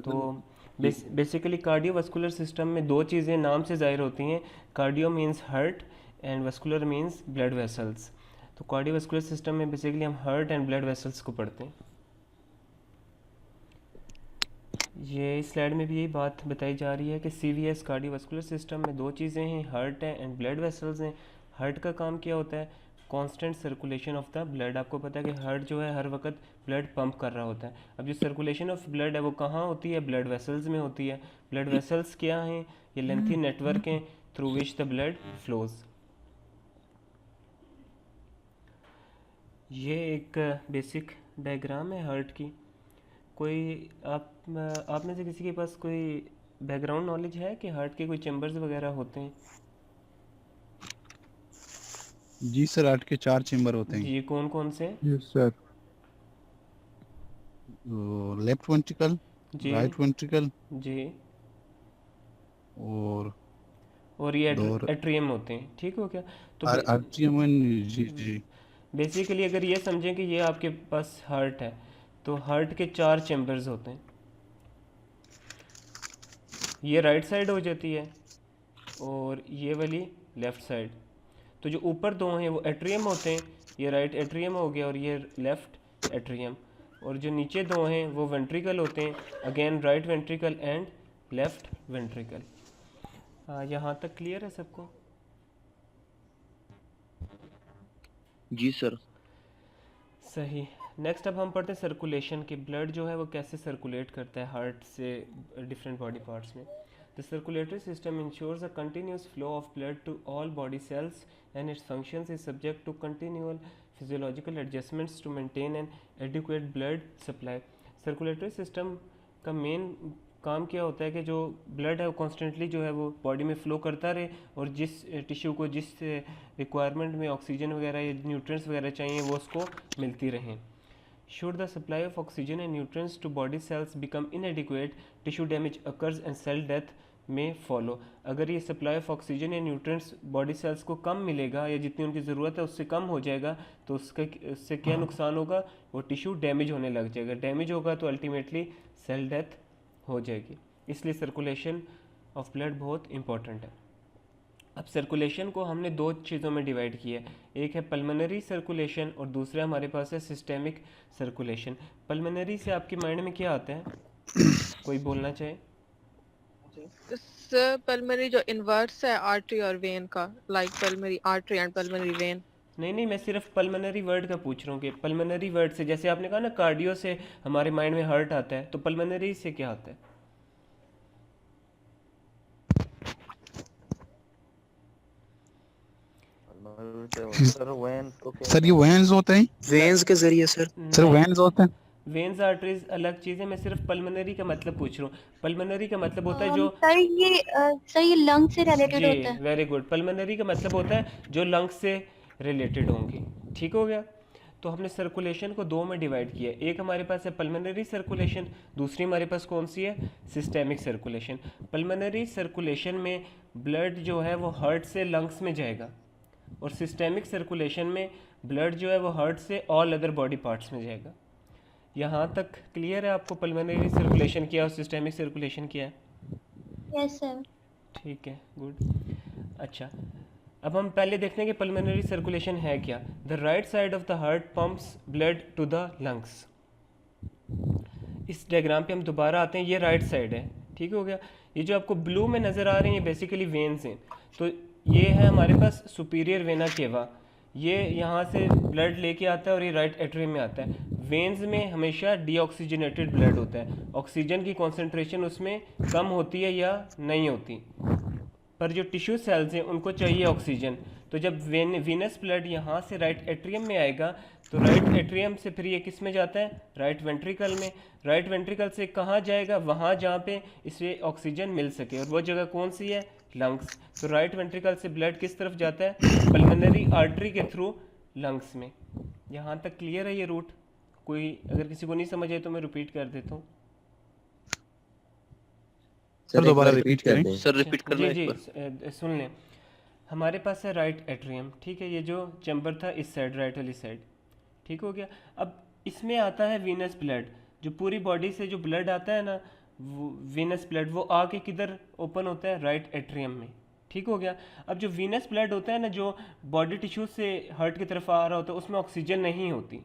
तो ठीक है। बेसिकली कार्डियोवास्कुलर सिस्टम में दो चीज़ें नाम से ज़ाहिर होती हैं। Cardio means heart and vascular means blood vessels. तो कार्डियोवास्कुलर सिस्टम में बेसिकली हम हार्ट एंड ब्लड वेसल्स को पढ़ते हैं। ये इस स्लाइड में भी यही बात बताई जा रही है कि सीवीएस कार्डियोवास्कुलर सिस्टम में दो चीज़ें हैं, हार्ट है एंड ब्लड वेसल्स हैं। हार्ट का काम क्या होता है? Constant circulation of the blood. आपको पता है कि हार्ट जो है हर वक्त ब्लड पंप कर रहा होता है। अब जो सर्कुलेशन ऑफ ब्लड है वो कहाँ होती है? ब्लड वेसल्स में होती है। ब्लड वेसल्स क्या हैं? ये लेंथी नेटवर्क हैं through which the blood flows. ये एक बेसिक डायग्राम है हार्ट की। कोई आप में से किसी के पास कोई बैकग्राउंड नॉलेज है कि हार्ट के कोई चैम्बर्स वगैरह होते हैं? जी सर, 8 के 4 चेम्बर होते हैं। जी, कौन कौन से? Yes sir. लेफ्ट वेंट्रिकल, जी। राइट वेंट्रिकल, जी। और और ये दो एट्रियम होते हैं, ठीक हो गया? तो आर्ट्रियम एंड जी जी। बेसिकली अगर ये समझें कि ये आपके पास हार्ट है, तो हार्ट के चार चैम्बर्स होते हैं। ये राइट साइड हो जाती है और ये वाली लेफ़्ट साइड। तो जो ऊपर दो हैं वो एट्रियम होते हैं। ये राइट एट्रियम हो गया और ये लेफ़्ट एट्रियम। और जो नीचे दो हैं वो वेंट्रिकल होते हैं, again right ventricle and left ventricle. हाँ, यहाँ तक क्लियर है सबको? जी सर। सही। नेक्स्ट अब हम पढ़ते हैं सर्कुलेशन कि ब्लड जो है वो कैसे सर्कुलेट करता है हार्ट से डिफरेंट बॉडी पार्ट्स में। The circulatory system ensures a continuous flow of blood to all body cells and its functions is subject to continual physiological adjustments to maintain an adequate blood supply. Circulatory system का main काम क्या होता है कि जो blood है वो constantly जो है वो बॉडी में फ़्लो करता रहे और जिस टिश्यू को जिस रिक्वायरमेंट में ऑक्सीजन वगैरह या न्यूट्रिएंट्स वगैरह चाहिए वो उसको मिलती रहें। Should the supply of oxygen and nutrients to body cells become inadequate, tissue damage occurs and cell death may follow. अगर ये सप्लाई ऑफ ऑक्सीजन या न्यूट्रिएंट्स बॉडी सेल्स को कम मिलेगा या जितनी उनकी ज़रूरत है उससे कम हो जाएगा तो उससे क्या नुकसान होगा? वो टिश्यू डैमेज होने लग जाएगा। डैमेज होगा तो अल्टीमेटली सेल डेथ हो जाएगी। इसलिए सर्कुलेशन ऑफ ब्लड बहुत इंपॉर्टेंट है। अब सर्कुलेशन को हमने दो चीज़ों में डिवाइड किया है, एक है पल्मोनरी सर्कुलेशन और दूसरा हमारे पास है सिस्टेमिक सर्कुलेशन। पल्मोनरी से आपके माइंड में क्या आता है? कोई बोलना चाहे? सर पल्मोनरी जो इन्वर्स है आर्टरी और वेन का, like pulmonary artery and pulmonary vein. नहीं नहीं, मैं सिर्फ पल्मोनरी वर्ड का पूछ रहा हूँ कि पल्मोनरी वर्ड से, जैसे आपने कहा ना कार्डियो से हमारे माइंड में हार्ट आता है, तो पल्मोनरी से क्या आता है? सर वैन तो क्या सर ये वेन्स होते हैं। वेन्स के जरिए सर। सर नहीं, वेन्स होते हैं। वेन्स आर्टरीज अलग चीज़ है। मैं सिर्फ पल्मोनरी का मतलब पूछ रहा हूँ। पल्मोनरी का मतलब होता है जो सर ये लंग से रिलेटेड जी, होता है। Very good. पल्मोनरी का मतलब होता है जो लंग्स से रिलेटेड होंगी, ठीक हो गया? तो हमने सर्कुलेशन को दो में डिवाइड किया, एक हमारे पास है पल्मोनरी सर्कुलेशन, दूसरी हमारे पास कौन सी है? Systemic circulation. पल्मोनरी सर्कुलेशन में ब्लड जो है वो हार्ट से लंग्स में जाएगा और सिस्टेमिक सर्कुलेशन में ब्लड जो है वो हार्ट से ऑल अदर बॉडी पार्ट्स में जाएगा। यहाँ तक क्लियर है आपको पल्मोनरी सर्कुलेशन क्या है और सिस्टेमिक सर्कुलेशन क्या है? Yes sir. ठीक है, गुड। अच्छा, अब हम पहले देखते हैं कि पल्मोनरी सर्कुलेशन है क्या। The right side of the heart pumps blood to the lungs. इस डायग्राम पे हम दोबारा आते हैं, ये राइट साइड है, ठीक हो गया? ये जो आपको ब्लू में नज़र आ रहे हैं ये बेसिकली वेन्स हैं। तो ये है हमारे पास सुपीरियर वेना केवा, ये यहाँ से ब्लड लेके आता है और ये राइट एट्रियम में आता है। वेन्स में हमेशा डीऑक्सीजनेटेड ब्लड होता है, ऑक्सीजन की कॉन्सेंट्रेशन उसमें कम होती है या नहीं होती, पर जो टिश्यू सेल्स हैं उनको चाहिए ऑक्सीजन। तो जब वीनस ब्लड यहाँ से राइट एट्रियम में आएगा तो राइट एट्रियम से फिर ये किस में जाता है? राइट वेंट्रिकल में। राइट वेंट्रिकल से कहाँ जाएगा? वहाँ जहाँ पे इसे ऑक्सीजन मिल सके, और वो जगह कौन सी है? लंग्स। तो राइट वेंट्रिकल से ब्लड किस तरफ जाता है? पल्मोनरी आर्टरी के थ्रू लंग्स में। यहाँ तक क्लियर है ये रूट? कोई अगर किसी को नहीं समझ आए तो मैं रिपीट कर देता हूँ। सर सर एक दोबारा बार रिपीट रिपीट कर करें। दें। सर रिपीट करना जी एक जी, बार। सुन लें। हमारे पास है राइट एट्रियम, ठीक है? ये जो चैम्बर था इस साइड, राइट वाली साइड, ठीक हो गया? अब इसमें आता है वीनस ब्लड। जो पूरी बॉडी से जो ब्लड आता है ना वीनस ब्लड वो आके किधर ओपन होता है, राइट एट्रियम में। ठीक हो गया। अब जो वीनस ब्लड होता है ना, जो बॉडी टिश्यू से हार्ट की तरफ आ रहा होता है, उसमें ऑक्सीजन नहीं होती।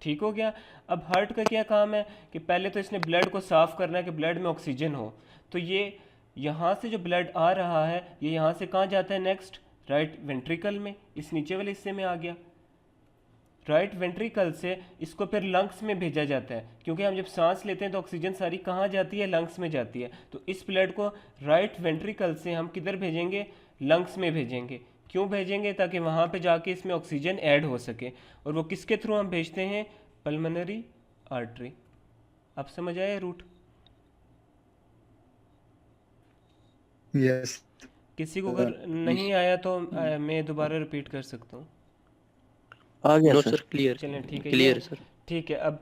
ठीक हो गया। अब हार्ट का क्या काम है कि पहले तो इसने ब्लड को साफ करना है कि ब्लड में ऑक्सीजन हो। तो ये यहाँ से जो ब्लड आ रहा है ये यहाँ से कहाँ जाता है, नेक्स्ट राइट वेंट्रिकल में, इस नीचे वाले हिस्से में आ गया। राइट वेंट्रिकल से इसको फिर लंग्स में भेजा जाता है, क्योंकि हम जब सांस लेते हैं तो ऑक्सीजन सारी कहाँ जाती है, लंग्स में जाती है। तो इस ब्लड को राइट वेंट्रिकल से हम किधर भेजेंगे, लंग्स में भेजेंगे। क्यों भेजेंगे, ताकि वहाँ पे जाके इसमें ऑक्सीजन ऐड हो सके। और वो किसके थ्रू हम भेजते हैं, पल्मोनरी आर्टरी। आप समझ आए रूट? यस किसी को अगर नहीं आया तो मैं दोबारा रिपीट कर सकता हूँ। आ गया नो सर। सर, क्लियर चलें ठीक है, क्लियर ये सर। ठीक है। अब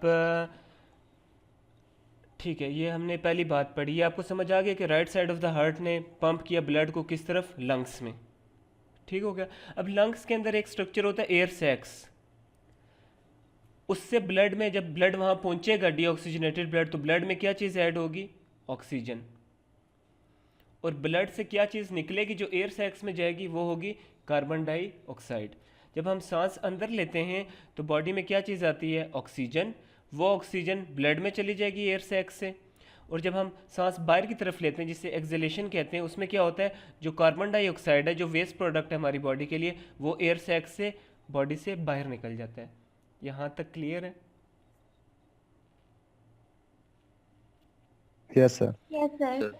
ठीक है, ये हमने पहली बात पढ़ी। ये आपको समझ आ गया कि right side of the heart ने पंप किया ब्लड को किस तरफ, लंग्स में। ठीक हो गया। अब लंग्स के अंदर एक स्ट्रक्चर होता है एयर सैक्स। उससे ब्लड में जब ब्लड वहाँ पहुँचेगा डीऑक्सीजनेटेड ब्लड, तो ब्लड में क्या चीज़ ऐड होगी, ऑक्सीजन। और ब्लड से क्या चीज़ निकलेगी जो एयर सैक्स में जाएगी, वो होगी कार्बन डाइऑक्साइड। जब हम सांस अंदर लेते हैं तो बॉडी में क्या चीज़ आती है, ऑक्सीजन। वो ऑक्सीजन ब्लड में चली जाएगी एयर सैक्स से। और जब हम सांस बाहर की तरफ लेते हैं, जिसे एक्सहेलेशन कहते हैं, उसमें क्या होता है, जो कार्बन डाइऑक्साइड है, जो वेस्ट प्रोडक्ट है हमारी बॉडी के लिए, वो एयर सैक्स से बॉडी से बाहर निकल जाता है। यहाँ तक क्लियर है? Yes sir. Yes sir.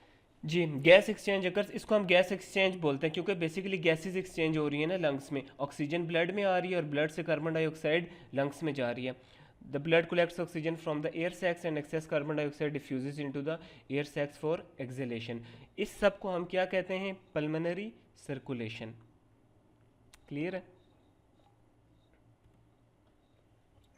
जी। गैस एक्सचेंज अगर, इसको हम गैस एक्सचेंज बोलते हैं, क्योंकि बेसिकली गैसेस एक्सचेंज हो रही है ना लंग्स में। ऑक्सीजन ब्लड में आ रही है और ब्लड से कार्बन डाइऑक्साइड लंग्स में जा रही है। The blood collects oxygen from the air sacs and excess carbon dioxide diffuses into the air sacs for exhalation. इस सब को हम क्या कहते हैं, पल्मोनरी सर्कुलेशन। क्लियर है?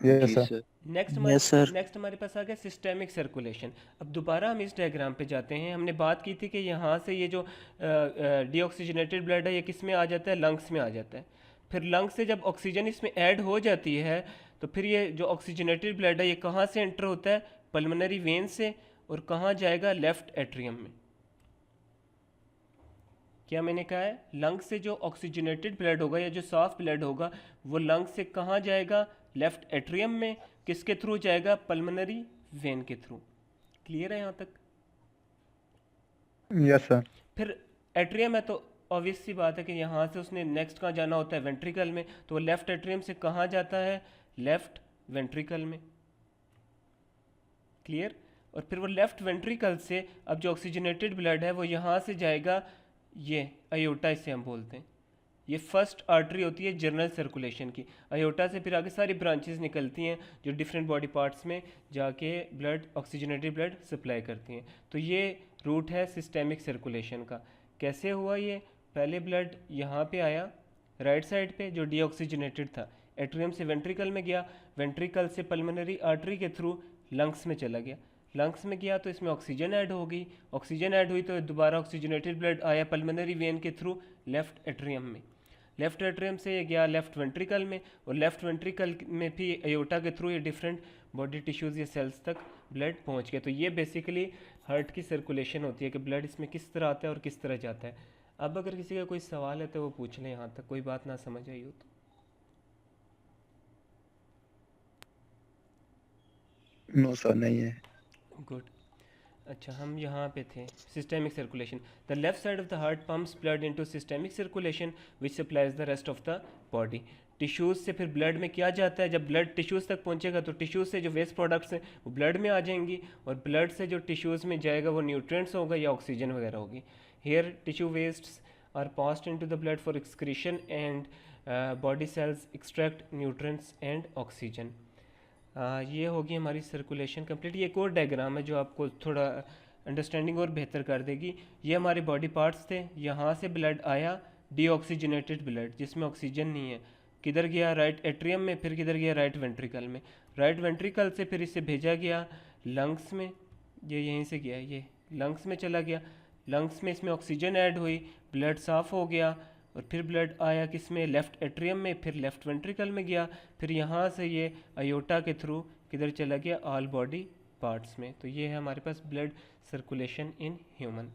यस जी सर। सर। नेक्स्ट हमारे पास आ गया सिस्टेमिक सर्कुलेशन। अब दोबारा हम इस डायग्राम पे जाते हैं। हमने बात की थी कि यहाँ से ये जो डीऑक्सीजनेटेड ब्लड है ये किस में आ जाता है, लंग्स में आ जाता है। फिर लंग्स से जब ऑक्सीजन इसमें ऐड हो जाती है तो फिर ये जो ऑक्सीजनेटेड ब्लड है ये कहाँ से एंटर होता है, पल्मोनरी वेन से। और कहाँ जाएगा, लेफ्ट एट्रियम में। क्या मैंने कहा है, लंग्स से जो ऑक्सीजनेटेड ब्लड होगा या जो साफ ब्लड होगा वो लंग्स से कहाँ जाएगा, लेफ्ट एट्रियम में। किसके थ्रू जाएगा, पल्मोनरी वेन के थ्रू। क्लियर है यहाँ तक? Yes sir. फिर एट्रियम है तो ऑब्वियस सी बात है कि यहाँ से उसने नेक्स्ट कहाँ जाना होता है, वेंट्रिकल में। तो वो लेफ्ट एट्रियम से कहाँ जाता है, लेफ्ट वेंट्रिकल में। क्लियर? और फिर वो लेफ्ट वेंट्रिकल से अब जो ऑक्सीजनेटेड ब्लड है वो यहाँ से जाएगा, ये अयोटा इसे हम बोलते हैं। ये फर्स्ट आर्टरी होती है जनरल सर्कुलेशन की। अयोटा से फिर आगे सारी ब्रांचेस निकलती हैं जो डिफरेंट बॉडी पार्ट्स में जाके ब्लड, ऑक्सीजनेटेड ब्लड सप्लाई करती हैं। तो ये रूट है सिस्टेमिक सर्कुलेशन का। कैसे हुआ ये, पहले ब्लड यहाँ पे आया राइट साइड पे जो डीऑक्सीजनेटेड था, एट्रियम से वेंट्रिकल में गया, वेंट्रिकल से पल्मोनरी आर्टरी के थ्रू लंग्स में चला गया। लंग्स में गया तो इसमें ऑक्सीजन ऐड हो गई, ऑक्सीजन ऐड हुई तो दोबारा ऑक्सीजनेटेड ब्लड आया पल्मोनरी वेन के थ्रू लेफ्ट एट्रियम में। लेफ्ट एट्रियम से ये गया लेफ्ट वेंट्रिकल में, और लेफ्ट वेंट्रिकल में भी अयोटा के थ्रू ये डिफरेंट बॉडी टिश्यूज़ या सेल्स तक ब्लड पहुंच गया। तो ये बेसिकली हार्ट की सर्कुलेशन होती है कि ब्लड इसमें किस तरह आता है और किस तरह जाता है। अब अगर किसी का कोई सवाल है तो वो पूछ लें, यहाँ तक कोई बात ना समझ आई हो तो। नो सर, नहीं है। गुड। अच्छा, हम यहाँ पे थे, systemic circulation. The left side of the heart pumps blood into systemic circulation which supplies the rest of the body. Tissues से फिर ब्लड में क्या जाता है, जब ब्लड टिश्यूज़ तक पहुँचेगा तो टिश्यूज़ से जो वेस्ट प्रोडक्ट्स हैं वो ब्लड में आ जाएंगी, और ब्लड से जो टिश्यूज़ में जाएगा वो न्यूट्रिएंट्स होगा या ऑक्सीजन वगैरह होगी। Here tissue wastes are passed into the blood for excretion and body cells extract nutrients and oxygen. ये होगी हमारी सर्कुलेशन कंप्लीट। ये एक और डायग्राम है जो आपको थोड़ा अंडरस्टैंडिंग और बेहतर कर देगी। ये हमारे बॉडी पार्ट्स थे, यहाँ से ब्लड आया डीऑक्सीजनेटेड ब्लड जिसमें ऑक्सीजन नहीं है, किधर गया, राइट एट्रियम में, फिर किधर गया, राइट वेंट्रिकल में। राइट वेंट्रिकल से फिर इसे भेजा गया लंग्स में, ये यहीं से गया, ये लंग्स में चला गया। लंग्स में इसमें ऑक्सीजन ऐड हुई, ब्लड साफ़ हो गया, और फिर ब्लड आया किस में, लेफ़्ट एट्रियम में, फिर लेफ़्ट वेंट्रिकल में गया, फिर यहाँ से ये अयोटा के थ्रू किधर चला गया, ऑल बॉडी पार्ट्स में। तो ये है हमारे पास ब्लड सर्कुलेशन इन ह्यूमन।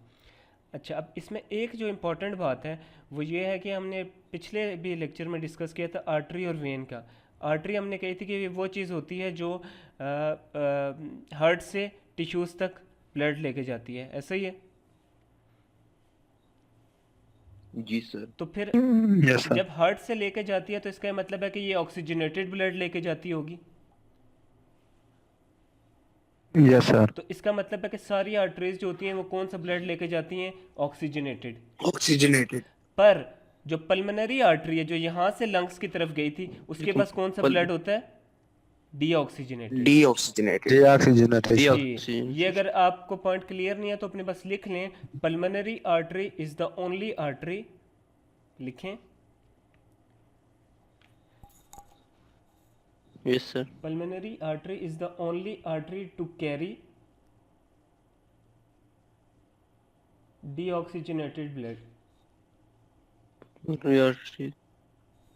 अच्छा, अब इसमें एक जो इम्पोर्टेंट बात है वो ये है कि हमने पिछले भी लेक्चर में डिस्कस किया था आर्टरी और वेन का। आर्टरी हमने कही थी कि वो चीज़ होती है जो हार्ट से टिश्यूज़ तक ब्लड लेके जाती है, ऐसा ही है। जी सर। तो फिर यस सर। जब हार्ट से लेके जाती है तो इसका मतलब है कि ये ऑक्सीजनेटेड ब्लड लेके जाती होगी। Yes sir. तो इसका मतलब है कि सारी आर्टरीज जो होती हैं वो कौन सा ब्लड लेके जाती हैं? ऑक्सीजनेटेड। ऑक्सीजनेटेड। पर जो पल्मोनरी आर्टरी है जो यहाँ से लंग्स की तरफ गई थी उसके पास कौन सा ब्लड होता है? डीऑक्सीजनेटेड। डीऑक्सीजनेटेड। डीऑक्सीजनेटेड। जी, ये अगर आपको पॉइंट क्लियर नहीं है तो अपने पास लिख लें, pulmonary artery is the only artery, लिखें yes sir. pulmonary artery is the only artery to carry deoxygenated blood.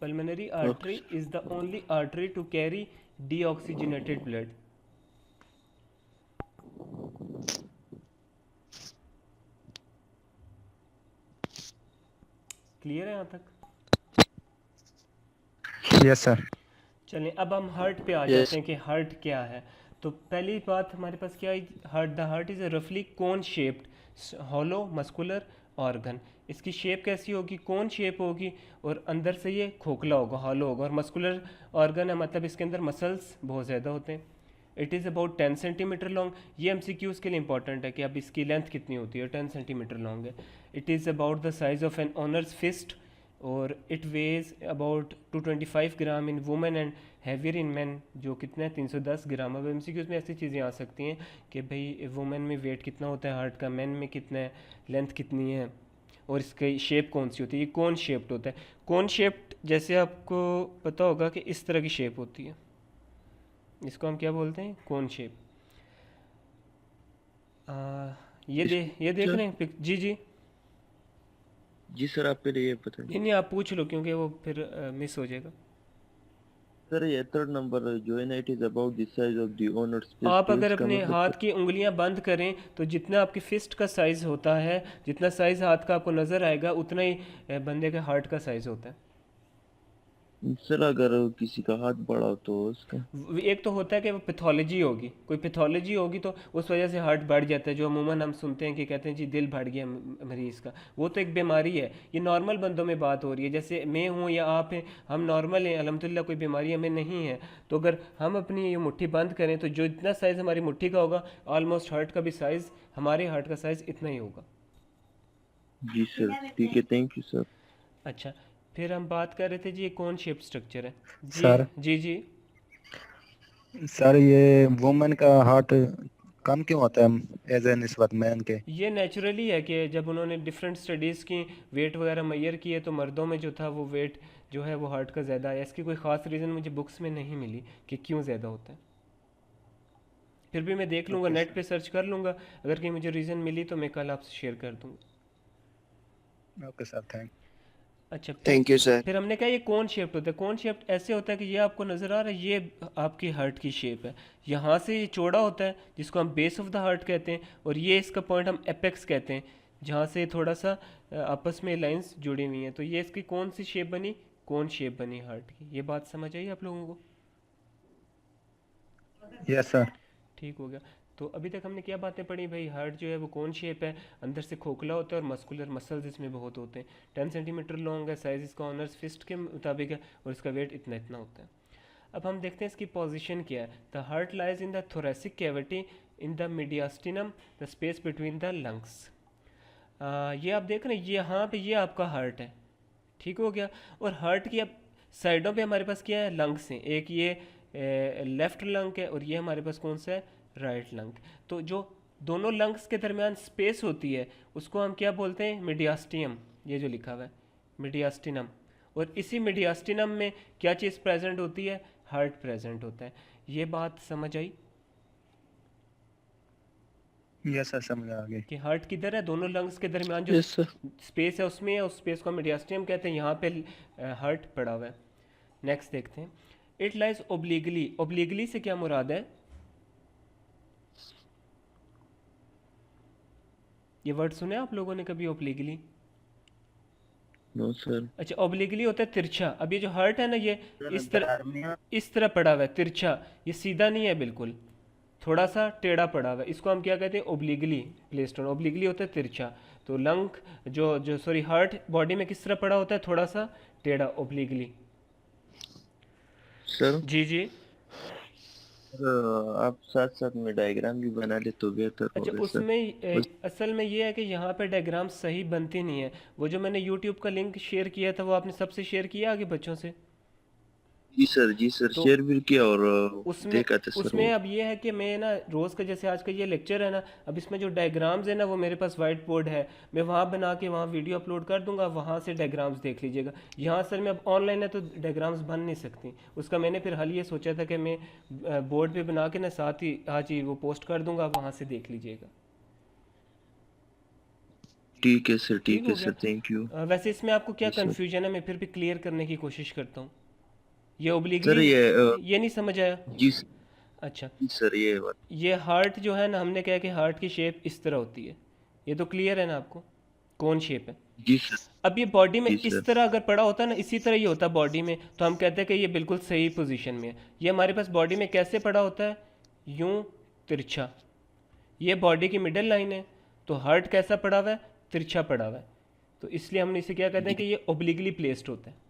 Pulmonary artery is the only artery to carry deoxygenated blood. Clear है यहाँ तक? Yes sir. चलें अब हम heart पे आ Yes. जाते हैं कि हार्ट क्या है। तो पहली बात हमारे पास क्या है, द हार्ट इज़ अ रफली कोन शेप्ड हॉलो मस्कुलर ऑर्गन। इसकी शेप कैसी होगी? कोन शेप होगी और अंदर से ये खोखला होगा, हॉलो होगा। और मस्कुलर ऑर्गन है मतलब इसके अंदर मसल्स बहुत ज़्यादा होते हैं। It is about 10 centimetre long. ये MCQs के लिए इंपॉर्टेंट है कि अब इसकी लेंथ कितनी होती है, 10 सेंटीमीटर लॉन्ग है। It is about the size of an owner's fist और it weighs about 225 gram in women and heavier in man, जो कितना है 310 ग्राम। अब MCQs में ऐसी चीज़ें आ सकती हैं कि भाई वुमेन में वेट कितना होता है हार्ट का, मैन में कितना है, लेंथ कितनी है और इसकी शेप कौन सी होती है। ये कौन शेप्ड होता है। कौन शेप्ड जैसे आपको पता होगा कि इस तरह की शेप होती है, इसको हम क्या बोलते हैं? कौन शेप। ये देख रहे हैं जी जी जी सर, आप पहले ये बताइए। नहीं नहीं, आप पूछ लो क्योंकि वो फिर मिस हो जाएगा। सर ये थर्ड नंबर जो है ना, it is about the size of the owner's fist. आप अगर इसका अपने मतलब हाथ की उंगलियां बंद करें तो जितना आपकी फिस्ट का साइज़ होता है, जितना साइज़ हाथ का आपको नज़र आएगा उतना ही बंदे के हार्ट का साइज़ होता है। सर अगर किसी का हाथ बड़ा हो तो उसका एक तो होता है कि वो पैथोलॉजी होगी, कोई पैथोलॉजी होगी तो उस वजह से हार्ट बढ़ जाता है, जो अमूमन हम सुनते हैं कि कहते हैं जी दिल बढ़ गया मरीज़ का। वो तो एक बीमारी है। ये नॉर्मल बंदों में बात हो रही है, जैसे मैं हूँ या आप हैं, हम नॉर्मल हैं अल्हम्दुलिल्लाह, कोई बीमारी हमें नहीं है। तो अगर हम अपनी ये मुट्ठी बंद करें तो जो इतना साइज़ हमारी मुट्ठी का होगा ऑलमोस्ट हार्ट का भी साइज़, हमारे हार्ट का साइज़ इतना ही होगा। जी सर ठीक है, थैंक यू सर। अच्छा, फिर हम बात कर रहे थे जी ये कौन शेप स्ट्रक्चर है जी। सर। जी जी सर ये वुमेन का हार्ट कम क्यों होता है एज ए निस्बत मैन के? ये नेचुरली है कि जब उन्होंने डिफरेंट स्टडीज़ की, वेट वगैरह मैयर किए तो मर्दों में जो था वो वेट जो है वो हार्ट का ज़्यादा आया। इसकी कोई ख़ास रीज़न मुझे बुक्स में नहीं मिली कि क्यों ज़्यादा होता है। फिर भी मैं देख लूँगा, नेट पे सर्च कर लूँगा, अगर कहीं मुझे रीज़न मिली तो मैं कल आपसे शेयर कर दूँगा। Okay sir, thank. अच्छा, थैंक यू सर। फिर हमने कहा ये कौन शेप्ड होता है। कौन शेप्ड ऐसे होता है कि ये आपको नज़र आ रहा है, ये आपकी हार्ट की शेप है। यहाँ से ये चौड़ा होता है जिसको हम बेस ऑफ द हार्ट कहते हैं, और ये इसका पॉइंट हम एपेक्स कहते हैं, जहाँ से थोड़ा सा आपस में लाइंस जुड़ी हुई हैं। तो ये इसकी कौन सी शेप बनी? कौन शेप बनी हार्ट की। ये बात समझ आई आप लोगों को? Yes sir. ठीक हो गया। तो अभी तक हमने क्या बातें पढ़ी भाई? हार्ट जो है वो कौन शेप है, अंदर से खोखला होता है और मस्कुलर मसल्स इसमें बहुत होते हैं। 10 सेंटीमीटर लॉन्ग है, साइज़ इसका ऑनर्स फिस्ट के मुताबिक है और इसका वेट इतना इतना होता है। अब हम देखते हैं इसकी पोजीशन क्या है। The heart lies in the thoracic cavity in the mediastinum, the space between the lungs. ये आप देख रहे हैं, यहाँ पे ये आपका हार्ट है, ठीक हो गया। और हार्ट की अब साइडों पे हमारे पास क्या है? लंग्स हैं। एक ये लेफ़्ट लंग है और ये हमारे पास कौन सा है? Right lung. तो जो दोनों लंग्स के दरमियान स्पेस होती है उसको हम क्या बोलते हैं? मीडियास्टियम। ये जो लिखा हुआ है मीडियास्टिनम। और इसी मीडियास्टिनम में क्या चीज़ प्रेजेंट होती है? हार्ट प्रेजेंट होता है। ये बात समझ आई यस सर, समझ आ गई। कि हार्ट किधर है? दोनों लंग्स के दरमियान जो यस सर। स्पेस है उसमें है, उस स्पेस को मीडियास्टियम कहते हैं। यहाँ पे हार्ट पड़ा हुआ है। नेक्स्ट देखते हैं। It lies ओब्लिगली। ओब्लिगली से क्या मुराद है? ये वर्ड सुने आप लोगों ने कभी? ओब्लिकली? No sir. अच्छा, ओब्लिकली होता है तिरछा। अब ये जो हार्ट है ना, ये सर इस तरह दरमियान इस तरह पड़ा हुआ है, तिरछा। ये सीधा नहीं है बिल्कुल, थोड़ा सा टेढ़ा पड़ा हुआ है। इसको हम क्या कहते हैं? Obliquely placed on. ओब्लिकली होता है तिरछा। तो लंग जो जो सॉरी हार्ट बॉडी में किस तरह पड़ा होता है? थोड़ा सा टेढ़ा, ओब्लिकली। सर जी जी। आप साथ साथ में डायग्राम भी बना ले तो बेहतर अच्छा, होगा सर। उसमें बस असल में ये है कि यहाँ पे डायग्राम सही बनती नहीं है। वो जो मैंने यूट्यूब का लिंक शेयर किया था, वो आपने सबसे शेयर किया आगे बच्चों से? जी सर तो शेयर भी किया और उसमें देखा था सर उसमें वो। अब ये है कि मैं ना रोज़ का, जैसे आज का ये लेक्चर है ना, अब इसमें जो डायग्राम्स है ना, वो मेरे पास वाइट बोर्ड है। मैं वहाँ बना के वहाँ वीडियो अपलोड कर दूंगा, वहाँ से डायग्राम्स देख लीजिएगा। यहाँ असल में अब ऑनलाइन है तो डायग्राम्स बन नहीं सकती। उसका मैंने फिर हल ये सोचा था कि मैं बोर्ड पे बना के ना साथ ही आज ही वो पोस्ट कर दूंगा, वहाँ से देख लीजिएगा। ठीक है सर, ठीक ठीक है हो गया? Sir, thank you. वैसे इसमें आपको क्या जी सर। कन्फ्यूजन है? मैं फिर भी क्लियर करने की कोशिश करता हूँ। ये सर ओब्लिकली ये नहीं समझ आया? जी अच्छा, जी सर ये बात। ये हार्ट जो है ना, हमने कहा कि हार्ट की शेप इस तरह होती है। ये तो क्लियर है ना आपको? कौन शेप है? जी सर। अब ये बॉडी में जी इस सर। तरह अगर पड़ा होता ना, इसी तरह ही होता बॉडी में, तो हम कहते हैं कि ये बिल्कुल सही पोजीशन में है। ये हमारे पास बॉडी में कैसे पड़ा होता है? यूं, तिरछा। ये बॉडी की मिडिल लाइन है। तो हार्ट कैसा पड़ा हुआ है? तिरछा पड़ा हुआ है। तो इसलिए हम इसे क्या कहते हैं कि ये ओब्लिकली प्लेस्ड होता है।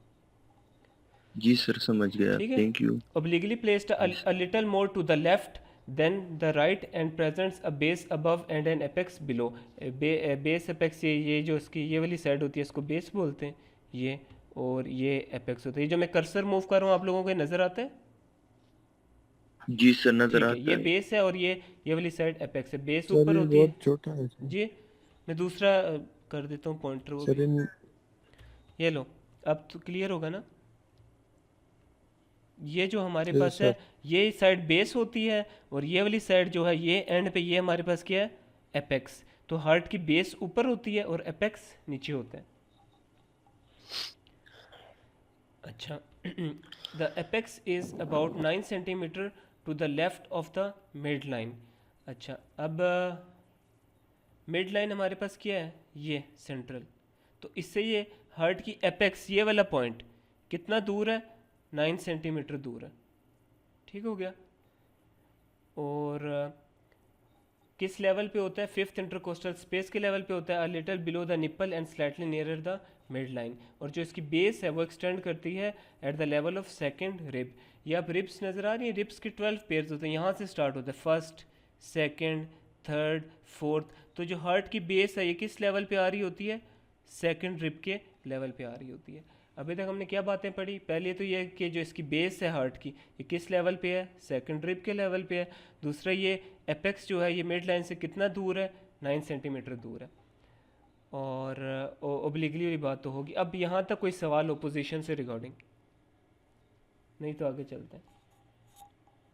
जी सर समझ गया, ठीक है? Thank you. Obliquely placed a little more to the left than the right and presents a base above and an apex below. Base apex, ये जो इसकी ये वाली साइड होती है, इसको बेस बोलते हैं ये, और ये अपेक्स होता है। ये जो मैं कर्सर मूव कर रहा हूँ, आप लोगों को ये नज़र आता है? जी सर नजर ठीक है, आता ये है। बेस है और ये वाली साइड अपेक्स है। बेस सर ऊपर ये होती बहुत है। छोटा है सर। जी, मैं दूसरा कर देता हूँ पॉइंटर, वो सर भी। इन ये लो, अब तो क्लियर होगा ना? ये जो हमारे यस पास है, सर। ये साइड बेस होती है, और ये वाली साइड जो है, ये एंड पे ये हमारे पास क्या है? एपेक्स। तो हार्ट की बेस ऊपर होती है और एपेक्स नीचे होता है। अच्छा, the apex is about 9 centimetre to the left of the mid line. अच्छा, अब मिड लाइन हमारे पास क्या है? ये सेंट्रल। तो इससे ये हार्ट की एपेक्स, ये वाला पॉइंट कितना दूर है? 9 सेंटीमीटर दूर है। ठीक हो गया? और किस लेवल पे होता है? फिफ्थ इंटरकोस्टल स्पेस के लेवल पे होता है, a little below the nipple and slightly nearer the mid line. और जो इसकी बेस है वो एक्सटेंड करती है at the level of second rib. ये आप रिब्स नज़र आ रही है? रिब्स के 12 पेयर्स होते हैं, यहाँ से स्टार्ट होता है, फर्स्ट, सेकंड, थर्ड, फोर्थ। तो जो हार्ट की बेस है, ये किस लेवल पे आ रही होती है? सेकंड रिब के लेवल पे आ रही होती है। अभी तक हमने क्या बातें पढ़ी? पहले तो ये कि जो इसकी बेस है हार्ट की, ये किस लेवल पे है? सेकंड रिब के लेवल पे है। दूसरा, ये एपेक्स जो है, ये मिड लाइन से कितना दूर है? 9 सेंटीमीटर दूर है। और ओब्लिकली वाली बात तो होगी। अब यहाँ तक कोई सवाल ओपोजिशन से रिगार्डिंग? नहीं तो आगे चलते हैं।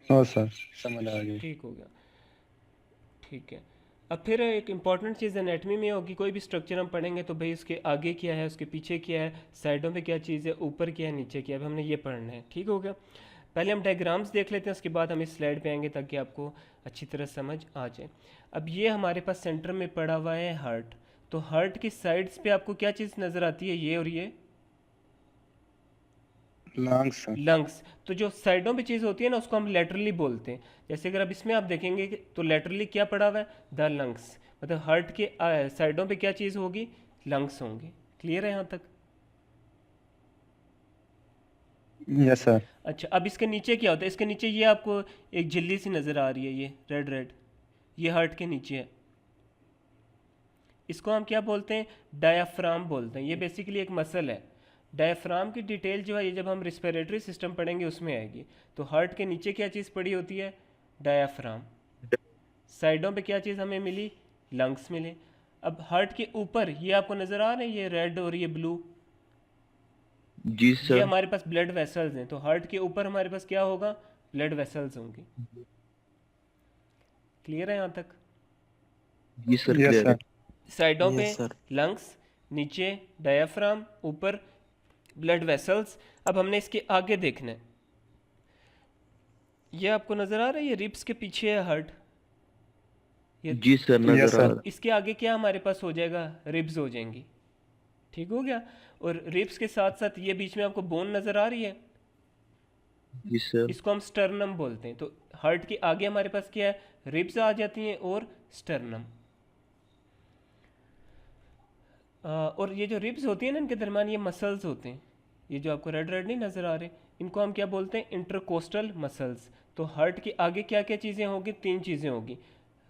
नो सर, समझ आ गई। ठीक हो गया, ठीक है। अब फिर एक इम्पॉर्टेंट चीज़ एनाटमी में होगी। कोई भी स्ट्रक्चर हम पढ़ेंगे तो भाई उसके आगे क्या है, उसके पीछे क्या है, साइडों पे क्या चीज़ है, ऊपर क्या है, नीचे क्या है, हमने ये पढ़ना है। ठीक हो गया? पहले हम डायग्राम्स देख लेते हैं, उसके बाद हम इस स्लाइड पे आएंगे ताकि आपको अच्छी तरह समझ आ जाए। अब ये हमारे पास सेंटर में पड़ा हुआ है हार्ट। तो हार्ट की साइड्स पे आपको क्या चीज़ नज़र आती है? ये और ये लंग्स सर। लंग्स। तो जो साइडों पे चीज़ होती है ना, उसको हम लेटरली बोलते हैं। जैसे अगर अब इसमें आप देखेंगे तो लेटरली क्या पड़ा हुआ है? The lungs. मतलब हार्ट के साइडों पे क्या चीज़ होगी? लंग्स होंगे। क्लियर है यहाँ तक? Yes sir. अच्छा, अब इसके नीचे क्या होता है? इसके नीचे ये आपको एक झिल्ली सी नज़र आ रही है, ये रेड रेड, ये हार्ट के नीचे है। इसको हम क्या बोलते हैं? डायाफ्राम बोलते हैं। ये बेसिकली एक मसल है। डायफ्राम की डिटेल जो है, ये जब हम रिस्पिरेटरी सिस्टम पढ़ेंगे उसमें आएगी। तो हार्ट के नीचे क्या चीज़ पड़ी होती है? डायफ्राम। साइडों पे क्या चीज़ हमें मिली? लंग्स मिले। अब हार्ट के ऊपर ये आपको नज़र आ रहे हैं, ये रेड और ये ब्लू, जी ये सर। हमारे पास ब्लड वेसल्स हैं। तो हार्ट के ऊपर हमारे पास क्या होगा? ब्लड वेसल्स होंगे। क्लियर है यहाँ तक? जी सर यस क्लियर है। सर। साइडों पे यस सर। लंग्स, नीचे डायफ्राम, ऊपर ब्लड वेसल्स। अब हमने इसके आगे देखना है। ये आपको नज़र आ रहा है, ये रिब्स के पीछे है हार्ट, ये जी सर, यस नजर आ सर। रहा इसके आगे क्या हमारे पास हो जाएगा, रिब्स हो जाएंगी। ठीक हो गया। और रिब्स के साथ साथ ये बीच में आपको बोन नज़र आ रही है, है। जी सर। इसको हम स्टर्नम बोलते हैं। तो हार्ट के आगे हमारे पास क्या है, रिब्स आ जाती हैं और स्टर्नम। और ये जो रिब्स होती है ना, इनके दरमियान ये मसल्स होते हैं, ये जो आपको रेड रेड नहीं नज़र आ रहे, इनको हम क्या बोलते हैं, इंटरकोस्टल मसल्स। तो हार्ट के आगे क्या क्या चीज़ें होगी, तीन चीज़ें होगी,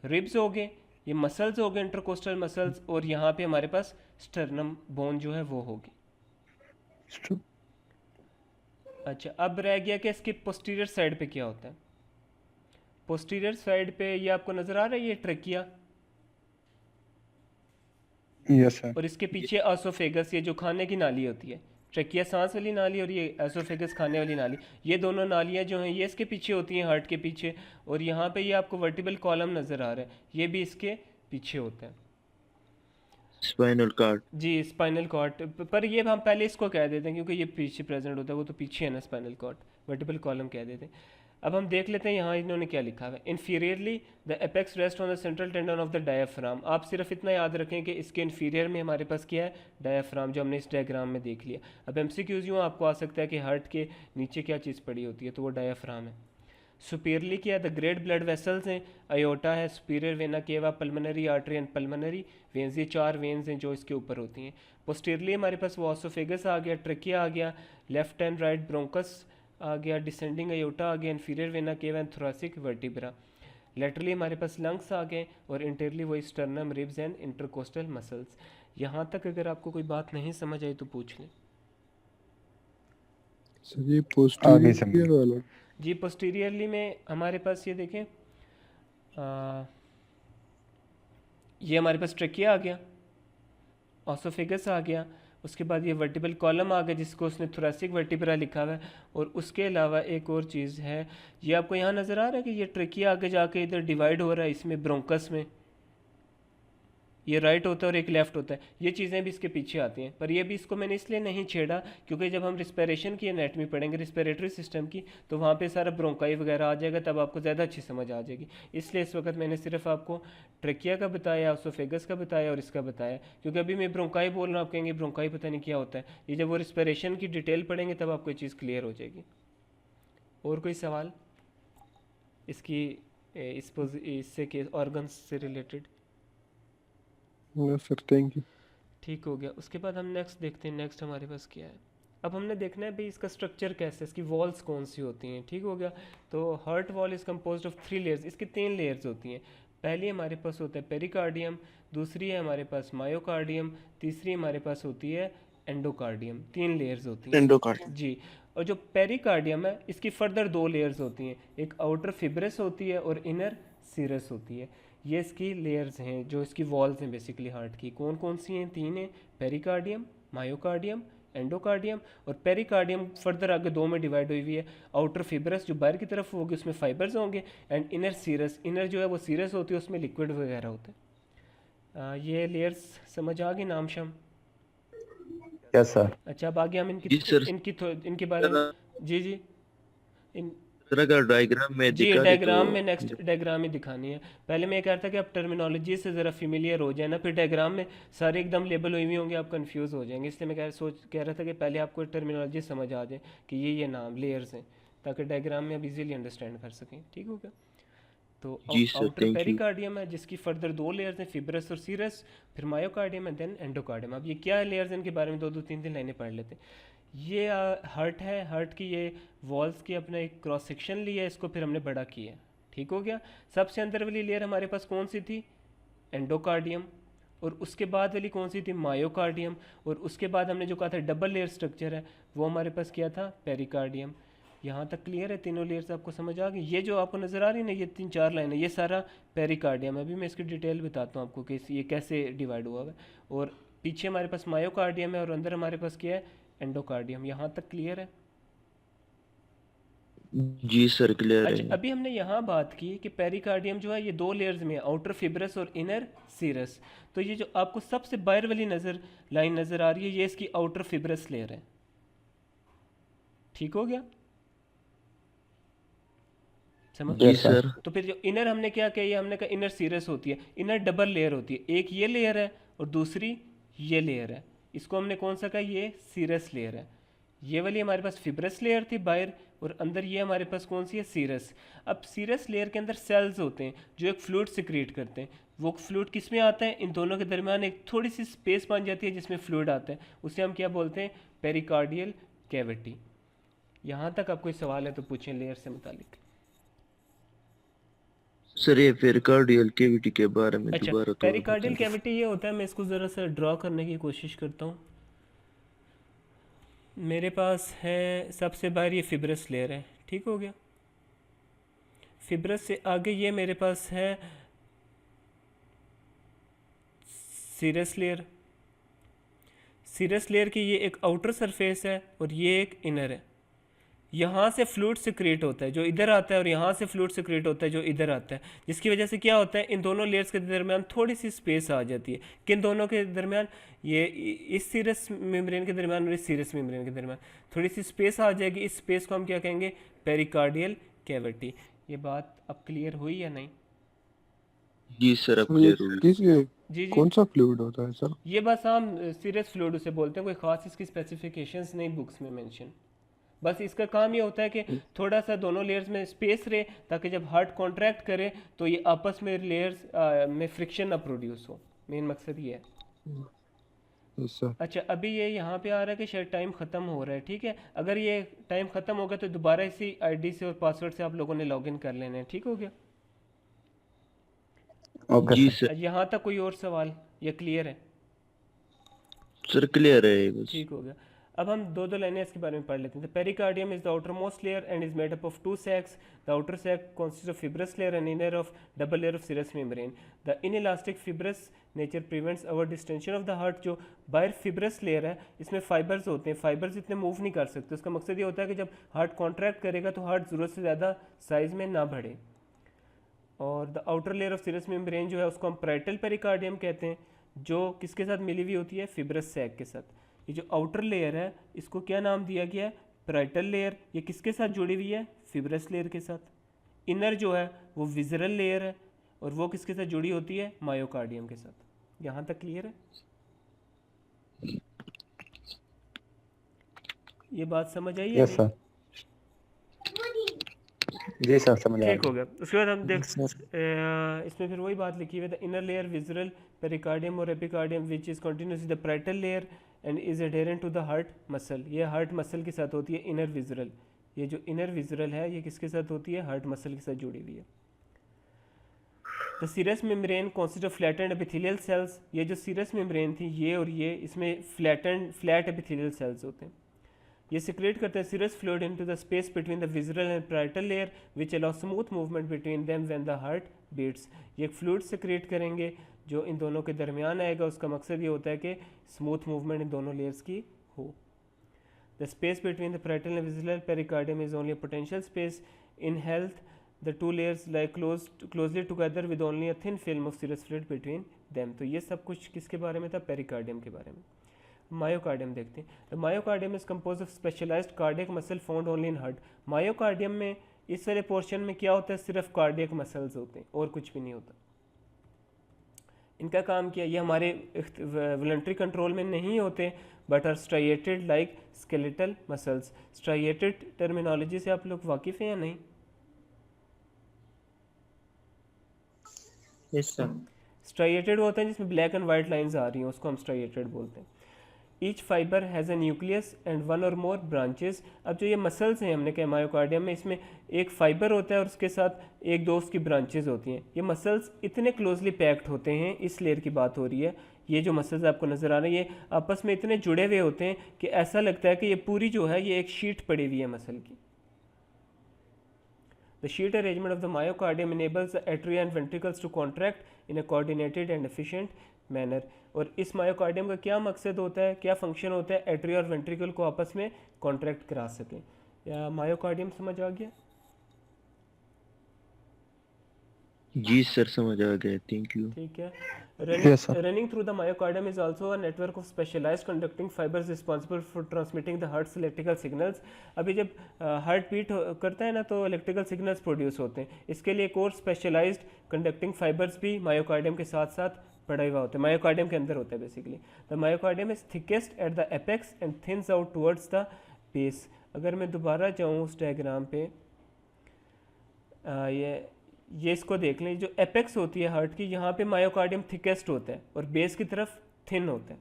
रिब्स हो गए, ये मसल्स हो गए इंटरकोस्टल मसल्स, और यहाँ पे हमारे पास स्टर्नम बोन जो है वो होगी। अच्छा, अब रह गया कि इसके पोस्टीरियर साइड पे क्या होता है। पोस्टीरियर साइड पे ये आपको नज़र आ रहा है, ये ट्रकिया, यस सर। और इसके पीछे एसोफेगस, ये जो खाने की नाली होती है। ट्रकिया सांस वाली नाली और ये एसोफेगस खाने वाली नाली, ये दोनों नालियाँ जो हैं ये इसके पीछे होती हैं, हार्ट के पीछे। और यहाँ पे ये आपको वर्टिबल कॉलम नज़र आ रहा है, ये भी इसके पीछे होता है। Spinal cord. जी, स्पाइनल कॉर्ड, पर ये हम पहले इसको कह देते हैं क्योंकि ये पीछे प्रेजेंट होता है, वो तो पीछे है ना स्पाइनल कॉर्ड, वर्टिबल कॉलम कह देते हैं। अब हम देख लेते हैं यहाँ इन्होंने क्या लिखा हुआ है। Inferiorly the apex rest on the central tendon of the diaphragm. आप सिर्फ इतना याद रखें कि इसके इन्फीरियर में हमारे पास क्या है, डायाफ्राम, जो हमने इस डायग्राम में देख लिया। अब एमसीक्यूज यूँ आपको आ सकता है कि हार्ट के नीचे क्या चीज़ पड़ी होती है, तो वो डायाफ्राम है। सुपीरियरली क्या है, द ग्रेट ब्लड वेसल्स हैं, अयोटा है, superior vena cava, pulmonary artery and pulmonary veins, ये चार वेन्स हैं जो इसके ऊपर होती हैं। पोस्टीरियरली हमारे पास वॉसोफेगस आ गया, ट्रकिया आ गया, लेफ्ट एंड राइट ब्रोंकस आ गया, डिसेंडिंग अयोटा आ गया, inferior vena cava and thoracic vertebra. Laterally हमारे पास लंग्स आ गए, और इंटरली वही sternum, ribs and intercostal muscles. यहाँ तक अगर आपको कोई बात नहीं समझ आई तो पूछ लें। सर ये आगे पोस्टीरियर समझ। वाला। जी, पोस्टीरियरली में हमारे पास ये देखें, ये हमारे पास ट्रकिया आ गया, ऑसोफेगस आ गया, उसके बाद ये वर्टिबल कॉलम आ गया जिसको उसने थोरेसिक वर्टिब्रा लिखा हुआ है। और उसके अलावा एक और चीज़ है, ये आपको यहाँ नज़र आ रहा है कि ये ट्रकिया आगे जाके इधर डिवाइड हो रहा है, इसमें ब्रोंकस में ये राइट होता है और एक लेफ़्ट होता है, ये चीज़ें भी इसके पीछे आती हैं। पर ये भी इसको मैंने इसलिए नहीं छेड़ा क्योंकि जब हम रिस्पिरेशन की एनाटमी पढ़ेंगे, रिस्पिरेटरी सिस्टम की, तो वहाँ पे सारा ब्रोंकाई वगैरह आ जाएगा, तब आपको ज़्यादा अच्छी समझ आ जाएगी। इसलिए इस वक्त मैंने सिर्फ आपको ट्रकिया का बताया, ओसोफेगस का बताया और इसका बताया, क्योंकि अभी मैं ब्रोंकाई बोल रहा हूँ, आप कहेंगे ब्रोंकाई पता नहीं क्या होता है। ये जब वो रिस्पिरेशन की डिटेल पढ़ेंगे तब आपको ये चीज़ क्लियर हो जाएगी। और कोई सवाल इसकी इससे के ऑर्गन्स से related? Yes sir, thank you. ठीक हो गया। उसके बाद हम नेक्स्ट देखते हैं, नेक्स्ट हमारे पास क्या है। अब हमने देखना है भाई इसका स्ट्रक्चर कैसे है, इसकी वॉल्स कौन सी होती हैं। ठीक हो गया। तो heart wall is composed of 3 layers, इसकी 3 लेयर्स होती हैं। पहली हमारे पास होता है पेरिकार्डियम, दूसरी है हमारे पास मायोकार्डियम, तीसरी हमारे पास होती है एंडोकार्डियम। 3 लेयर्स होती हैं एंडोकार्डियम। जी। और जो पेरिकार्डियम है इसकी फर्दर 2 लेयर्स होती हैं, एक आउटर फिब्रस होती है और इनर सीरस होती है। ये इसकी लेयर्स हैं जो इसकी वॉल्स हैं बेसिकली हार्ट की। कौन कौन सी हैं? 3 हैं, पेरिकार्डियम, मायोकार्डियम, एंडोकार्डियम। और पेरिकार्डियम फर्दर आगे 2 में डिवाइड हुई हुई है। आउटर फिब्रस जो बाहर की तरफ होगी उसमें फाइबर्स होंगे, एंड इनर सीरस, इनर जो है वो सीरस होती है, उसमें लिक्विड वगैरह होते हैं। ये लेयर्स समझ आ गई नाम शाम? Yes sir. अच्छा, अब आगे हम जी सर। इनके बारे में जी जी इन तरह का डायग्राम में जी दिखा दे डायग्राम तो में, नेक्स्ट डायग्राम ही दिखानी है। पहले मैं कह रहा था कि आप टर्मिनोलॉजी से ज़रा फेमिलियर हो जाए ना, फिर डायग्राम में सारे एकदम लेबल हुई हुई होंगे, आप कंफ्यूज हो जाएंगे। इसलिए मैं कह रहा था कि पहले आपको टर्मिनोलॉजी समझ आ जाए कि ये नाम लेयर्स हैं, ताकि डायग्राम में आप इजीली अंडरस्टैंड कर सकें। ठीक हो गया। तो जी sir, outer thank you. Pericardium है जिसकी फर्दर 2 लेयर्स हैं, फिब्रस और सीरस, फिर मायोकार्डियम है, देन एंडोकार्डियम। अब ये क्या है लेयर्स, इनके बारे में 2-3 लाइनें पढ़ लेते हैं। ये हार्ट है, हार्ट की ये वॉल्स की अपना एक क्रॉस सेक्शन लिया है, इसको फिर हमने बड़ा किया। ठीक हो गया। सबसे अंदर वाली लेयर हमारे पास कौन सी थी? एंडोकार्डियम। और उसके बाद वाली कौन सी थी? मायोकार्डियम। और उसके बाद हमने जो कहा था डबल लेयर स्ट्रक्चर है, वो हमारे पास क्या था? पेरिकार्डियम। यहाँ तक क्लियर है? तीनों लेयर्स आपको समझ आ गई? ये जो आपको नज़र आ रही है ना, ये 3-4 लाइन है, ये सारा पेरिकार्डियम है। अभी मैं इसकी डिटेल बताता हूँ आपको कि ये कैसे डिवाइड हुआ है। और पीछे हमारे पास मायोकार्डियम है और अंदर हमारे पास क्या है? एंडोकार्डियम। यहाँ तक क्लियर है? जी सर, क्लियर अच्छा, है। अभी हमने यहाँ बात की कि पेरिकार्डियम जो है ये 2 लेयर्स में है, आउटर फिब्रस और इनर सीरस। तो ये जो आपको सबसे बाहर वाली लाइन नज़र आ रही है, ये इसकी आउटर फिब्रस लेयर है। ठीक हो गया? समझ? जी Yes, sir. सर। तो फिर जो इनर हमने क्या किया, ये हमने कहा इनर सीरस होती है। इनर डबल लेयर होती है, एक ये लेयर है और दूसरी ये लेयर है। इसको हमने कौन सा कहा, ये सीरस लेयर है। ये वाली हमारे पास फिब्रस लेयर थी बाहर, और अंदर ये हमारे पास कौन सी है, सीरस। अब सीरस लेयर के अंदर सेल्स होते हैं जो एक फ्लूइड सिक्रीट करते हैं। वो फ्लूइड किस में आता है, इन दोनों के दरमियान एक थोड़ी सी स्पेस बन जाती है जिसमें फ्लूइड आता है, उसे हम क्या बोलते हैं, पेरिकार्डियल कैविटी। यहाँ तक आप कोई सवाल है तो पूछें लेयर से मुतालिक। सर ये पेरिकार्डियल कैविटी के बारे में अच्छा, दोबारा थोड़ा पेरिकार्डियल बताएंगे? कैविटी ये होता है, मैं इसको ज़रा सा ड्रॉ करने की कोशिश करता हूँ। मेरे पास है सबसे बाहर ये फिब्रस लेयर है, ठीक हो गया। फिब्रस से आगे ये मेरे पास है सीरस लेयर। सीरस लेयर की ये एक आउटर सरफेस है और ये एक इनर है। यहाँ से फ्लूइड सिक्रेट होता है जो इधर आता है, और यहाँ से फ्लूइड सिक्रेट होता है जो इधर आता है, जिसकी वजह से क्या होता है, इन दोनों लेयर्स के दरमियान थोड़ी सी स्पेस आ जाती है। किन दोनों के दरमियान, ये इस सीरस मेम्ब्रेन के दरमियान और इस सीरस मेम्ब्रेन के दरमियान थोड़ी सी स्पेस आ जाएगी। इस स्पेस को हम क्या कहेंगे, पेरिकार्डियल कैविटी। ये बात अब क्लियर हुई या नहीं? जी सर अब सर ये क्लियर हुई। किस ये जी जी, कौन सा फ्लूइड होता है सर? ये बस हम सीरस फ्लूइड उसे बोलते हैं, कोई ख़ास इसकी स्पेसिफिकेशंस नहीं बुक्स में मेंशन। बस इसका काम ये होता है कि थोड़ा सा दोनों लेयर्स में स्पेस रहे, ताकि जब हार्ट कॉन्ट्रैक्ट करे तो ये आपस में लेयर्स में फ्रिक्शन ना प्रोड्यूस हो। मेन मकसद ये है। Yes sir. अच्छा, अभी ये यहाँ पे आ रहा है कि शायद टाइम ख़त्म हो रहा है, ठीक है। अगर ये टाइम ख़त्म हो गया तो दोबारा इसी आईडी से और पासवर्ड से आप लोगों ने लॉगिन कर लेना है, ठीक हो गया। Okay, जी sir. सर। यहाँ तक कोई और सवाल, ये क्लियर है? सर क्लियर है ये बस। ठीक हो गया। अब हम दो दो लाइनें इसके बारे में पढ़ लेते हैं। The pericardium is the outermost layer and is made up of two sacs. The outer sac consists of fibrous layer and inner of double layer of serous membrane. The inelastic fibrous nature prevents our distension of the heart। जो बाहर fibrous layer है इसमें fibres होते हैं, fibres इतने move नहीं कर सकते। उसका मकसद ये होता है कि जब हार्ट कॉन्ट्रैक्ट करेगा तो हार्ट ज़रूरत से ज़्यादा साइज़ में ना बढ़े। और the outer layer of serous membrane जो है उसको हम पैरेटल पेरिकार्डियम कहते हैं, जो किसके साथ मिली हुई होती है, फिब्रस सैक के साथ। ये जो आउटर लेयर है इसको क्या नाम दिया गया है, पैरेटल लेयर। ये किसके साथ जुड़ी हुई है, फिब्रस लेयर के साथ। इनर जो है वो विजरल लेयर है, और वो किसके साथ जुड़ी होती है, मायोकार्डियम के साथ। यहाँ तक क्लियर है? ये बात समझ आई है? Yes, sir. जी सर, समझ आ ठीक हो गया। गया। उसके बाद हम देख Yes, sir. इसमें फिर वही बात लिखी हुई है, the inner layer visceral pericardium और epicardium which is continuous the parietal layer and is adherent to the heart muscle. ये हार्ट मसल के साथ होती है इनर विजरल। ये जो इनर विजरल है ये किसके साथ होती है, हार्ट मसल के साथ जुड़ी हुई है। The serous membrane consist of flattened epithelial cells. ये जो सीरस मेम्ब्रेन थी ये और ये, इसमें फ्लैट एपिथेलियल सेल्स होते हैं। ये सिक्रेट करते हैं serous fluid into the space between the visceral and parietal layer which allow smooth movement between them when the heart beats. ये एक फ्लूइड सिक्रेट करेंगे जो इन दोनों के दरमियान आएगा। उसका मकसद ये होता है कि स्मूथ मूवमेंट इन दोनों लेयर्स की हो। The space between the parietal and visceral pericardium is only a potential space in health. The two layers lie closely together with only a thin film of serous fluid between them. तो ये सब कुछ किसके बारे में था, pericardium के बारे में। मायोकार्डियम देखते हैं। Myocardium is composed of specialised cardiac muscle found only in heart. Myocardium में इस वाले पोर्शन में क्या होता है, सिर्फ कार्डियक मसल्स होते हैं और कुछ भी नहीं होता। इनका काम क्या है, ये हमारे वॉलंटरी कंट्रोल में नहीं होते, but are striated like skeletal muscles. Striated terminology से आप लोग वाकिफ़ हैं या नहीं? Yes sir. स्ट्राइएटेड होते हैं जिसमें ब्लैक एंड वाइट लाइंस आ रही हैं, उसको हम स्ट्राइएटेड बोलते हैं। Each fibre has a nucleus and one और मोर ब्रांचेस। अब जो ये मसल्स हैं हमने कहा मायोकार्डियम में, इसमें एक फाइबर होता है और उसके साथ एक दो उसकी ब्रांचेस होती हैं। ये मसल्स इतने क्लोजली पैक्ड होते हैं, इस लेयर की बात हो रही है। ये जो मसल्स आपको नज़र आ रहे हैं ये आपस में इतने जुड़े हुए होते हैं कि ऐसा लगता है कि ये पूरी जो है ये एक शीट पड़ी हुई है मसल की। The sheet arrangement of the myocardium enables the atria and ventricles to contract in a coordinated and efficient manner। और इस मायोकार्डियम का क्या मकसद होता है, क्या फंक्शन होता है, एट्रिया और वेंट्रिकल को आपस में कॉन्ट्रैक्ट करा सकें। या मायोकार्डियम समझ आ गया? जी सर समझ आ गया, थैंक यू। ठीक है। Yes, sir. Running through the myocardium is also a network of specialised conducting fibres responsible for transmitting the heart's electrical signals. अभी जब हार्ट बीट करता है ना तो इलेक्ट्रिकल सिग्नल्स प्रोड्यूस होते हैं। इसके लिए एक और स्पेशलाइज्ड कंडक्टिंग फाइबर्स भी मायोकार्डियम के साथ साथ पड़ा हुआ होता है, मायोकार्डियम के अंदर होता है basically. The myocardium is thickest at the apex and thins out towards the base. अगर मैं दोबारा जाऊँ उस डायग्राम पे, ये इसको देख लें, जो एपेक्स होती है हार्ट की, यहाँ पे मायोकार्डियम थिकेस्ट होता है और बेस की तरफ थिन होता है।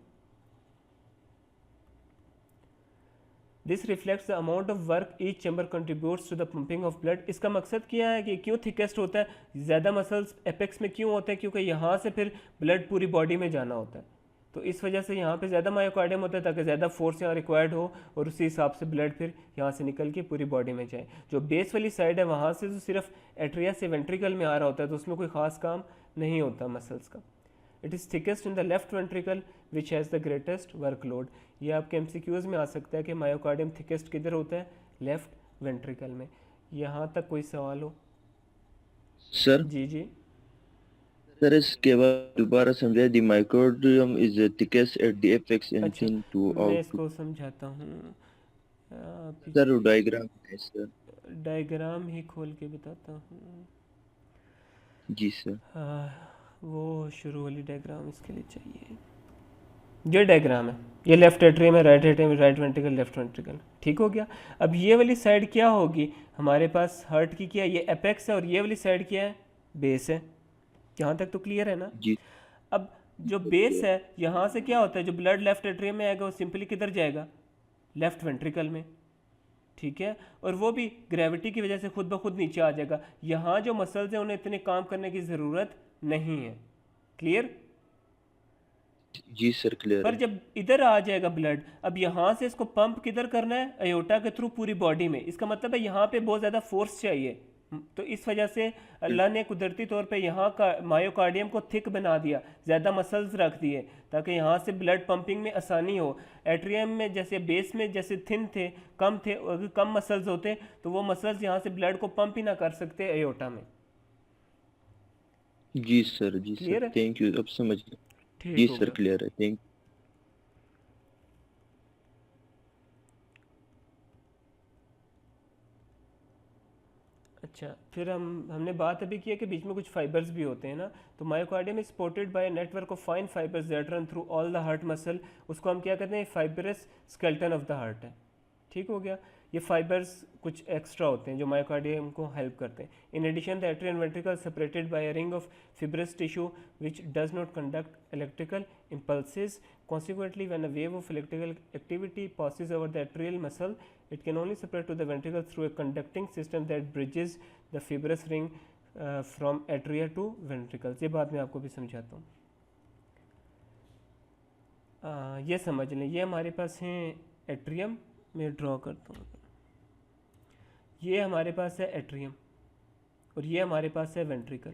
This reflects the amount of work each chamber contributes to the pumping of blood. इसका मकसद क्या है कि क्यों थिकेस्ट होता है, ज़्यादा मसल्स एपेक्स में क्यों होते हैं, क्योंकि यहाँ से फिर ब्लड पूरी बॉडी में जाना होता है, तो इस वजह से यहाँ पे ज़्यादा मायोकार्डियम होता है ताकि ज़्यादा फोर्स यहाँ रिक्वायर्ड हो और उसी हिसाब से ब्लड फिर यहाँ से निकल के पूरी बॉडी में जाए। जो बेस वाली साइड है वहाँ से तो सिर्फ एट्रिया से वेंट्रिकल में आ रहा होता है, तो उसमें कोई ख़ास काम नहीं होता मसल्स का। It is thickest in the left ventricle which has the greatest workload. ये आपके एमसीक्यूज़ में आ सकता है कि मायोकार्डियम थिकेस्ट किधर होता है, लेफ्ट वेंट्रिकल में। यहाँ तक कोई सवाल हो? सर जी जी। सर इसके बाद दोबारा समझाए, the myocardium is thickest at the apex and अच्छा, थिन टू मैं आउट। इसको समझाता हूँ। सर डायग्राम है सर। डायग्राम ही खोल के बताता हूँ। जी सर। वो शुरू वाली डायग्राम इसके लिए चाहिए। ये डायग्राम है, ये लेफ्ट एट्रियम है, right atrium, right ventricle, left ventricle. ठीक हो गया। अब ये वाली साइड क्या होगी हमारे पास हार्ट की, क्या ये एपेक्स है और ये वाली साइड क्या है, बेस है। यहाँ तक तो क्लियर है ना? जी अब जो बेस है यहाँ से क्या होता है, जो ब्लड लेफ्ट एट्रियम में आएगा वो सिंपली किधर जाएगा, लेफ्ट वेंट्रिकल में। ठीक है, और वो भी ग्रेविटी की वजह से खुद ब खुद नीचे आ जाएगा। यहाँ जो मसल्स हैं उन्हें इतने काम करने की ज़रूरत नहीं है। क्लियर? जी सर क्लियर पर है। जब इधर आ जाएगा ब्लड, अब यहाँ से इसको पंप किधर करना है, अयोटा के थ्रू पूरी बॉडी में। इसका मतलब है यहाँ पे बहुत ज़्यादा फोर्स चाहिए, तो इस वजह से अल्लाह ने कुदरती तौर पे यहाँ का मायोकार्डियम को थिक बना दिया, ज़्यादा मसल्स रख दिए ताकि यहाँ से ब्लड पंपिंग में आसानी हो। एट्रियम में जैसे बेस में जैसे थिन थे, अगर कम मसल्स होते तो वो मसल्स यहाँ से ब्लड को पंप ही ना कर सकते अयोटा में। जी सर, जी क्लियर सर, है? थैंक यू, अब समझ गया। ठीक जी हो सर गया। क्लियर है, थैंक। अच्छा, फिर हमने बात अभी की है कि बीच में कुछ फाइबर्स भी होते हैं ना, तो myocardium is supported by a network of fine fibres that run through all the heart muscle. उसको हम क्या कहते हैं, fibrous skeleton of the heart है। ठीक हो गया। ये फाइबर्स कुछ एक्स्ट्रा होते हैं जो मायोकार्डियम को हेल्प करते हैं। In addition the atrial ventricle separated by a ring of fibrous tissue which does not conduct electrical impulses. Consequently, when a wave of electrical activity passes over the atrial muscle, it can only separate to the ventricle through a conducting system that bridges the fibrous ring from atria to ventricles. ये बात मैं आपको भी समझाता हूँ। ये समझ लें, ये हमारे पास हैं एट्रियम, मैं ड्रॉ करता हूँ। ये हमारे पास है एट्रियम और ये हमारे पास है वेंट्रिकल।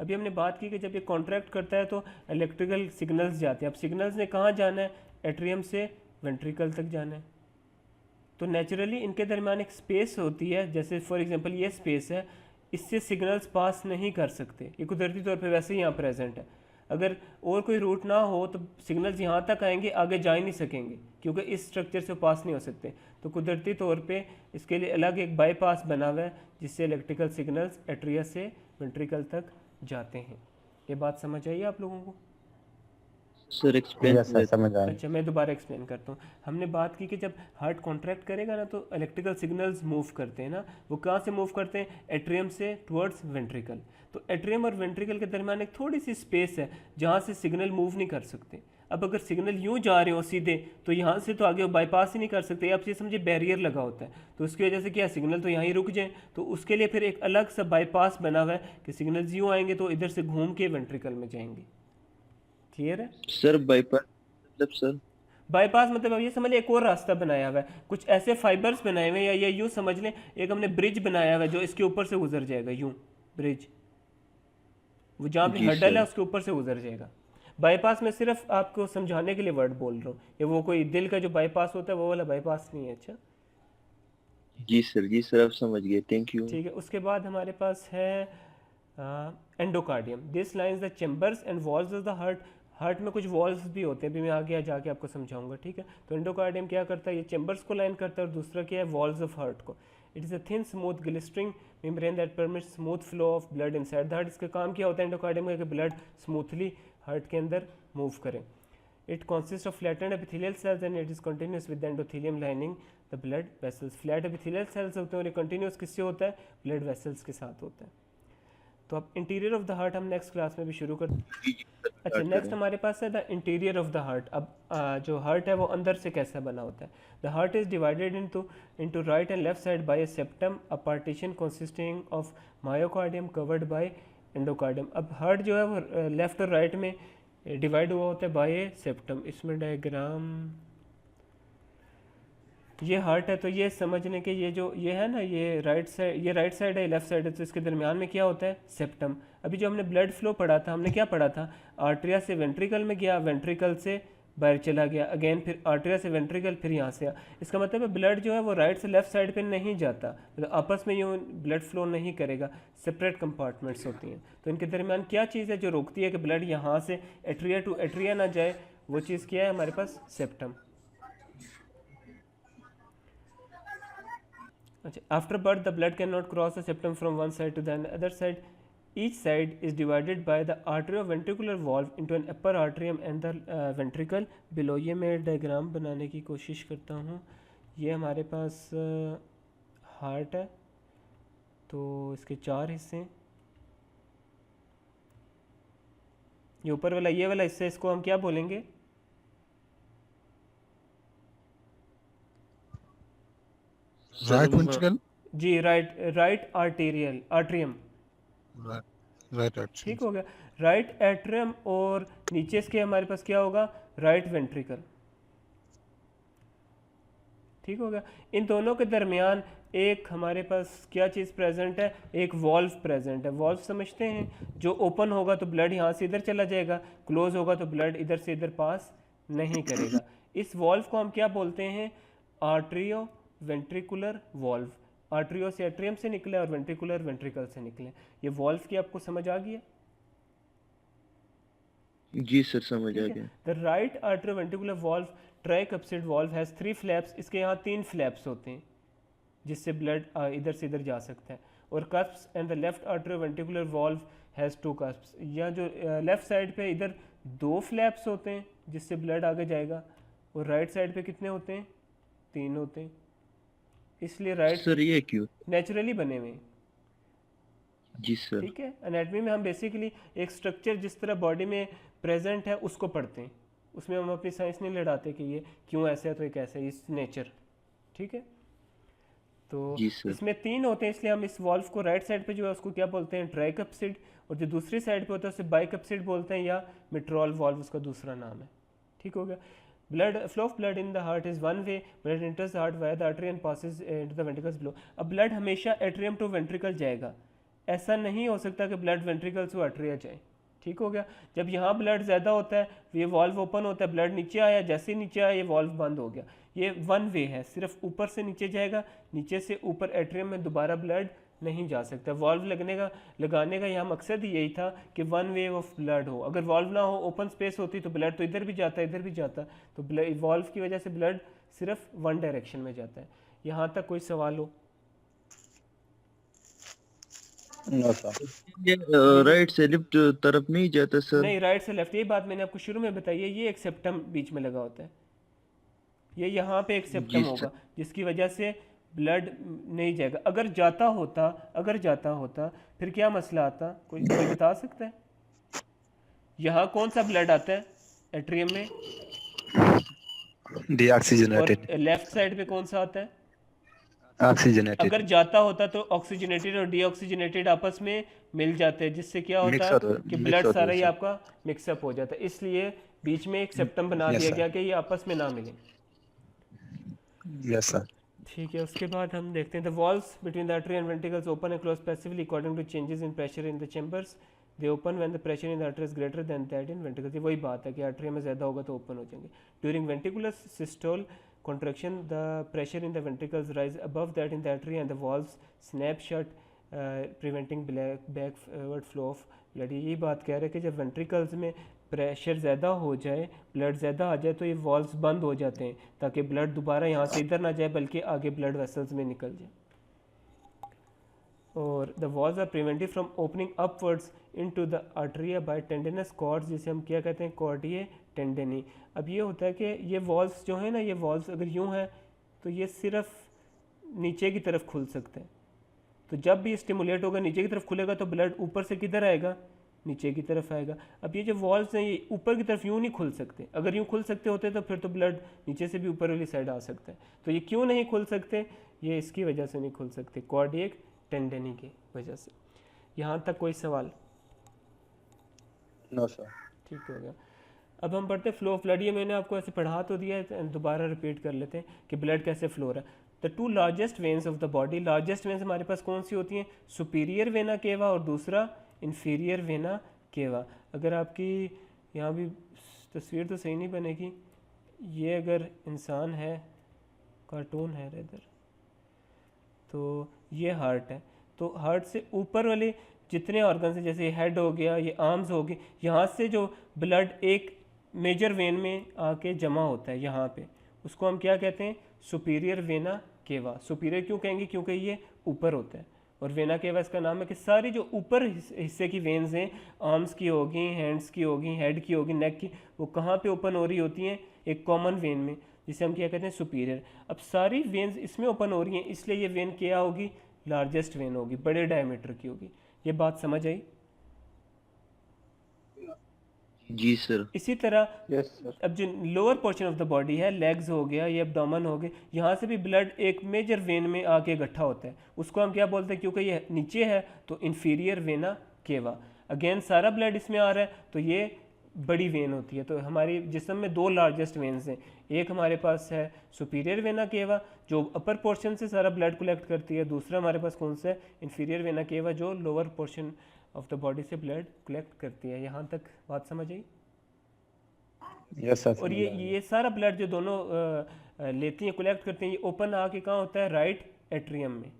अभी हमने बात की कि जब ये कॉन्ट्रैक्ट करता है तो इलेक्ट्रिकल सिग्नल्स जाते हैं। अब सिग्नल्स ने कहाँ जाना है, एट्रियम से वेंट्रिकल तक जाना है। तो नेचुरली इनके दरमियान एक स्पेस होती है, जैसे फॉर एग्जांपल ये स्पेस है, इससे सिग्नल्स पास नहीं कर सकते। ये कुदरती तौर पे वैसे ही यहाँ प्रेजेंट है। अगर और कोई रूट ना हो तो सिग्नल्स यहाँ तक आएंगे, आगे जा ही नहीं सकेंगे क्योंकि इस स्ट्रक्चर से पास नहीं हो सकते। तो कुदरती तौर पे इसके लिए अलग एक बाईपास बना हुआ है जिससे इलेक्ट्रिकल सिग्नल्स एट्रिया से वेंट्रिकल तक जाते हैं। ये बात समझ आई आप लोगों को? Sir explain. यस सर, समझ आया। अच्छा, मैं दोबारा एक्सप्लेन करता हूँ। हमने बात की कि जब हार्ट कॉन्ट्रैक्ट करेगा ना तो इलेक्ट्रिकल सिग्नल्स मूव करते हैं ना, वो कहाँ से मूव करते हैं, एट्रियम से टुवर्ड्स वेंट्रिकल। तो एट्रियम और वेंट्रिकल के दरमियान एक थोड़ी सी स्पेस है जहाँ से सिग्नल मूव नहीं कर सकते। अब अगर सिग्नल यूँ जा रहे हो सीधे तो यहाँ से तो आगे बाईपास ही नहीं कर सकते। आप ये समझे बैरियर लगा होता है, तो उसकी वजह से क्या सिग्नल तो यहाँ ही रुक जाए। तो उसके लिए फिर एक अलग सा बाईपास बना हुआ है कि सिग्नल्स यूँ आएंगे तो इधर से घूम के वेंट्रिकल में जाएंगे। क्लियर है? सर बाईपास मतलब सर बाईपास मतलब अब ये समझ लें एक और रास्ता बनाया हुआ है, कुछ ऐसे फाइबर्स बनाए हुए हैं, या यूँ समझ लें एक हमने ब्रिज बनाया हुआ है जो इसके ऊपर से गुजर जाएगा। यूँ ब्रिज, वो जहाँ पे जी हर्डल है सर। उसके ऊपर से गुजर जाएगा। बाईपास में सिर्फ आपको समझाने के लिए वर्ड बोल रहा हूँ, ये वो कोई दिल का जो बाईपास होता है वो वाला बाईपास नहीं है। अच्छा जी सर, जी सर, अब समझ गए, थैंक यू। ठीक है। उसके बाद हमारे पास है endocardium this lines the chambers and walls of the heart. Heart में कुछ वॉल्स भी होते हैं, भी मैं आगे जाके आपको समझाऊंगा, ठीक है. तो एंडोकार्डियम क्या करता है, ये चेम्बर्स को लाइन करता है, और दूसरा क्या है, वॉल्स ऑफ हार्ट को. It is a thin smooth ग्लिस्टरिंग membrane that permits smooth flow of blood inside the heart. इसका काम क्या होता है एंडोकार्डियम का, कि ब्लड स्मूथली हार्ट के अंदर मूव करें. It consist of flattened epithelial sales and it is continuous with the endothelium lining the blood vessels. Flat epithelial cells होते हैं और ये कंटिन्यूस किससे होता है, ब्लड वेसल्स के साथ होता है. तो अब इंटीरियर ऑफ द हार्ट हम नेक्स्ट क्लास में भी शुरू कर. अच्छा, नेक्स्ट हमारे पास है the interior of the heart. अब जो हार्ट है वो अंदर से कैसा बना होता है. The heart is divided into right and left side by a septum, a partition consisting of myocardium covered by endocardium. अब हार्ट जो है वो लेफ्ट और राइट में डिवाइड हुआ होता है बाय ए सेप्टम. इसमें डायग्राम ये हार्ट है, तो ये समझने के ये है ना, ये राइट साइड है, लेफ्ट साइड है, तो इसके दरमियान में क्या होता है, सेप्टम. अभी जो हमने ब्लड फ्लो पढ़ा था, हमने क्या पढ़ा था, आर्टरिया से वेंट्रिकल में गया, वेंट्रिकल से बाहर चला गया, अगेन फिर आर्टरिया से वेंट्रिकल, फिर यहाँ से. इसका मतलब है ब्लड जो है वो राइट से लेफ्ट साइड पे नहीं जाता, मतलब आपस में यूँ ब्लड फ्लो नहीं करेगा, सेपरेट कंपार्टमेंट्स होती हैं. तो इनके दरमियान क्या चीज़ है जो रोकती है कि ब्लड यहाँ से एट्रिया टू एट्रिया ना जाए, वो चीज़ क्या है हमारे पास, सेप्टम. अच्छा, after birth the blood can not cross the septum from one side to the other side. Each side is divided by the arterioventricular valve into an upper atrium and the ventricle below. ये मैं diagram बनाने की कोशिश करता हूँ. ये हमारे पास heart है, तो इसके 4 हिस्से हैं. ये ऊपर वाला, ये वाला हिस्सा, इसको हम क्या बोलेंगे, राइट वेंट्रिकल. जी राइट आर्टेरियम. राइट. ठीक हो गया, राइट एट्रियम. और नीचे इसके हमारे पास क्या होगा, राइट वेंट्रिकल. ठीक हो गया. इन दोनों के दरमियान एक हमारे पास क्या चीज़ प्रेजेंट है, एक वॉल्व प्रेजेंट है. वॉल्व समझते हैं, जो ओपन होगा तो ब्लड यहाँ से इधर चला जाएगा, क्लोज होगा तो ब्लड इधर से इधर पास नहीं करेगा. इस वॉल्व को हम क्या बोलते हैं, आर्ट्रियो वेंट्रिकुलर वॉल्व. आर्ट्रियो से एट्रियम से निकले और वेंट्रिकुलर वेंट्रिकल से निकले. ये वॉल्व की आपको समझ आ गया. जी सर, समझ आ गया. The right atrioventricular valve tricuspid valve has 3 flaps. इसके यहाँ 3 फ्लैप्स होते हैं जिससे ब्लड इधर से इधर जा सकता है. और cusps and the left atrioventricular valve has 2 cusps. या जो लेफ्ट साइड पे इधर 2 फ्लैप्स होते हैं जिससे ब्लड आगे जाएगा, और राइट साइड पे कितने होते हैं, 3 होते हैं. इसलिए राइट सर ये क्यों? नेचुरली बने हुए हैं. जी सर. ठीक है, एनाटॉमी में हम बेसिकली एक स्ट्रक्चर जिस तरह बॉडी में प्रेजेंट है उसको पढ़ते हैं. उसमें हम अपनी साइंस नहीं लड़ाते कि ये क्यों ऐसा है तो एक ऐसा है, इस नेचर. ठीक है, तो इसमें 3 होते हैं, इसलिए हम इस वॉल्व को राइट साइड पे जो है उसको क्या बोलते हैं, ट्राइकप्सिड. और जो दूसरी साइड पे होता है उसे बाइकप्सिड बोलते हैं, या मिट्रॉल वॉल्व उसका दूसरा नाम है. ठीक हो गया. Blood flow of blood in the heart is one way. Blood enters the heart via the artery and passes into the ventricles below. अब blood हमेशा एट्रियम टू वेंट्रिकल जाएगा. ऐसा नहीं हो सकता कि ब्लड वेंट्रिकल से आर्टरिया जाए. ठीक हो गया. जब यहाँ ब्लड ज़्यादा होता है, ये वॉल्व ओपन होता है, ब्लड नीचे आया, जैसे ही नीचे आया ये वॉल्व बंद हो गया. ये वन वे है, सिर्फ ऊपर से नीचे जाएगा, नीचे से ऊपर एट्रियम में दोबारा ब्लड नहीं जा सकता. वॉल्व लगाने का यहाँ मकसद ही यही था कि वन वे ऑफ ब्लड हो. अगर वॉल्व ना हो, ओपन स्पेस होती तो ब्लड तो इधर भी जाता इधर भी जाता. तो वॉल्व की वजह से ब्लड सिर्फ वन डायरेक्शन में जाता है. यहाँ तक कोई सवाल हो? No sir. ये राइट से लेफ्ट तरफ नहीं जाता सर? नहीं, राइट से लेफ्ट. यही बात मैंने आपको शुरू में बताई है. ये एक सेप्टम बीच में लगा होता है, ये यहाँ पे एक सेप्टम होगा जिसकी वजह से ब्लड नहीं जाएगा. अगर जाता होता फिर क्या मसला आता, कोई बता सकता है? यहाँ कौन सा ब्लड आता है एट्रियम में, डीऑक्सीजनेटेड. और लेफ्ट साइड पे कौन सा आता है, ऑक्सीजनेटेड. अगर जाता होता तो ऑक्सीजनेटेड और डीऑक्सीजनेटेड आपस में मिल जाते हैं, जिससे क्या होता है कि ब्लड सारा ही आपका मिक्सअप हो जाता है. इसलिए बीच में एक सेप्टम बना दिया गया कि ये आपस में ना मिले. Yes sir. ठीक है, उसके बाद हम देखते हैं the walls between the artery and ventricles open and close passively according to changes in pressure in the chambers. They open when the pressure in the artery is greater than that in ventricles. ये वही बात है कि artery में ज़्यादा होगा तो open हो जाएंगे. During ventricular systole contraction the pressure in the ventricles rise above that in the artery and the valves snap shut preventing backward flow of blood. यही बात कह रहे हैं कि जब वेंट्रिकल्स में प्रेशर ज़्यादा हो जाए, ब्लड ज़्यादा आ जाए, तो ये वॉल्व्स बंद हो जाते हैं ताकि ब्लड दोबारा यहाँ से इधर ना जाए बल्कि आगे ब्लड वेसल्स में निकल जाए। और the valves are prevented from opening upwards into the atria by tendinous cords, जिसे हम क्या कहते हैं, कॉर्डिए टेंडेनी। अब ये होता है कि ये वॉल्व्स जो है ना, ये वॉल्व्स अगर यूँ हैं तो ये सिर्फ नीचे की तरफ खुल सकते हैं। तो जब भी स्टिमुलेट होगा नीचे की तरफ खुलेगा तो ब्लड ऊपर से किधर आएगा, नीचे की तरफ आएगा। अब ये जो वॉल्व्स हैं ये ऊपर की तरफ यूँ नहीं खुल सकते, अगर यूँ खुल सकते होते तो फिर तो ब्लड नीचे से भी ऊपर वाली साइड आ सकता है। तो ये क्यों नहीं खुल सकते, ये इसकी वजह से नहीं खुल सकते, कार्डियक टेंडेनी की वजह से। यहाँ तक कोई सवाल? No sir. ठीक हो गया। अब हम पढ़ते हैं फ्लो ऑफ ब्लड। ये मैंने आपको ऐसे पढ़ा तो दिया है, दोबारा रिपीट कर लेते हैं कि ब्लड कैसे फ्लो रहा है। The two largest veins of the body, largest veins हमारे पास कौन सी होती हैं, सुपीरियर वेना केवा और दूसरा इन्फीरियर वेना केवा। अगर आपकी यहाँ भी तस्वीर तो सही नहीं बनेगी, ये अगर इंसान है, कार्टून है रेदर, तो ये हार्ट है। तो हार्ट से ऊपर वाले जितने ऑर्गन्स हैं, जैसे हेड हो गया, ये आर्म्स हो गए, यहाँ से जो ब्लड एक मेजर वेन में आके जमा होता है यहाँ पे, उसको हम क्या कहते हैं, सुपीरियर वेना केवा। सुपीरियर क्यों कहेंगे, क्योंकि ये ऊपर होता है, और वेना केवा इसका नाम है कि सारी जो ऊपर हिस्से की वेन्स हैं, आर्म्स की होगी, हैंड्स की होगी, हेड की होगी, नेक की, वो कहाँ पे ओपन हो रही होती हैं, एक कॉमन वेन में, जिसे हम क्या कहते हैं, सुपीरियर। अब सारी वेन्स इसमें ओपन हो रही हैं, इसलिए ये वेन क्या होगी, लार्जेस्ट वेन होगी, बड़े डायमीटर की होगी। ये बात समझ आई? जी सर। इसी तरह यस सर। अब जो lower portion of the body है, लेग्स हो गया, ये एब्डोमेन हो गए, यहाँ से भी ब्लड एक मेजर वेन में आके इकट्ठा होता है, उसको हम क्या बोलते हैं, क्योंकि ये नीचे है तो इन्फीरियर वेना केवा। अगेन सारा ब्लड इसमें आ रहा है तो ये बड़ी वेन होती है। तो हमारी जिस्म में दो लार्जेस्ट वेन्स हैं, एक हमारे पास है सुपीरियर वेना केवा जो अपर पोर्शन से सारा ब्लड कलेक्ट करती है, दूसरा हमारे पास कौन सा है, इन्फीरियर वेना केवा जो lower portion of the body से ब्लड कलेक्ट करती है। यहाँ तक बात समझ आई? Yes sir. और ये सारा ब्लड जो दोनों लेती हैं, कलेक्ट करती हैं, ये ओपन आके कहाँ होता है, राइट एट्रियम में।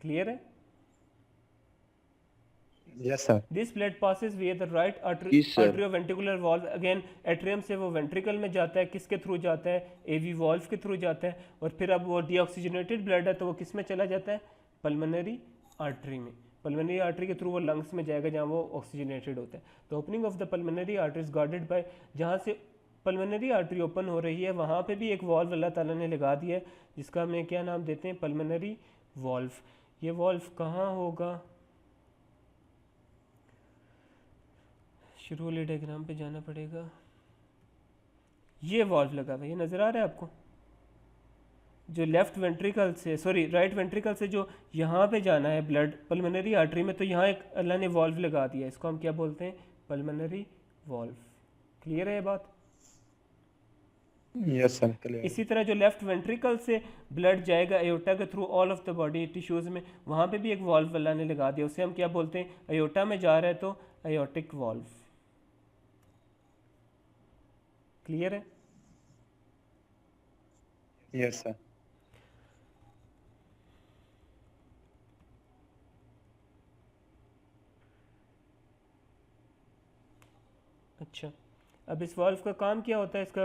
क्लियर है? Yes sir. This blood passes via the right Yes, sir. Atrioventricular valve. Again atrium से वो वेंट्रिकल में जाता है, किसके थ्रू जाता है, एवी वॉल्व के थ्रू जाता है, और फिर अब वो डीऑक्सीजनेटेड ब्लड है तो वो किस में चला जाता है, पल्मोनरी आर्टरी में। पल्मोनरी आर्टरी के थ्रू वो लंग्स में जाएगा जहाँ वो ऑक्सीजनेटेड होता है। तो opening of the pulmonary artery is guarded by, जहाँ से पल्मोनरी आर्टरी ओपन हो रही है वहाँ पे भी एक वॉल्व अल्लाह ताला ने लगा दिया है, जिसका हमें क्या नाम देते हैं, पल्मोनरी वॉल्व। ये वॉल्व कहाँ होगा, शुरू वाले डायग्राम पे जाना पड़ेगा। ये वॉल्व लगा हुआ है, ये नज़र आ रहा है आपको, जो लेफ्ट वेंट्रिकल से, सॉरी राइट वेंट्रिकल से जो यहाँ पे जाना है ब्लड पल्मोनरी आर्टरी में, तो यहाँ एक अल्लाह ने वॉल्व लगा दिया, इसको हम क्या बोलते हैं, पल्मोनरी वॉल्व। क्लियर है ये बात? Yes sir clear. इसी तरह जो लेफ्ट वेंट्रिकल से ब्लड जाएगा एयोटा के through all of the body tissues में, वहाँ पे भी एक वॉल्व अल्लाह ने लगा दिया, उसे हम क्या बोलते हैं, एयोटा में जा रहा है तो एयोटिक वॉल्व। क्लियर है? Yes sir. अच्छा, अब इस वाल्व का काम क्या होता है, इसका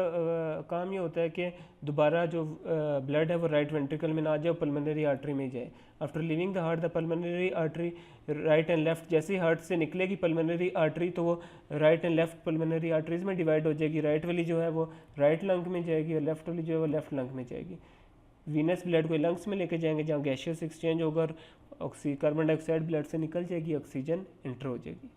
काम ये होता है कि दोबारा जो ब्लड है वो राइट वेंट्रिकल में ना जाए, पल्मोनरी आर्टरी में जाए। After living the heart the pulmonary artery right and left, जैसे ही हार्ट से निकलेगी पल्मोनरी आर्टरी तो वो right and left pulmonary arteries में डिवाइड हो जाएगी। राइट वाली जो है वो राइट लंग में जाएगी और लेफ्ट वाली जो है वो लेफ्ट लंग में जाएगी। वीनस ब्लड को लंग्स में लेके जाएंगे जहाँ गैशियस एक्सचेंज होगा और कार्बन डाइऑक्साइड ब्लड से निकल जाएगी, ऑक्सीजन इंटर हो जाएगी।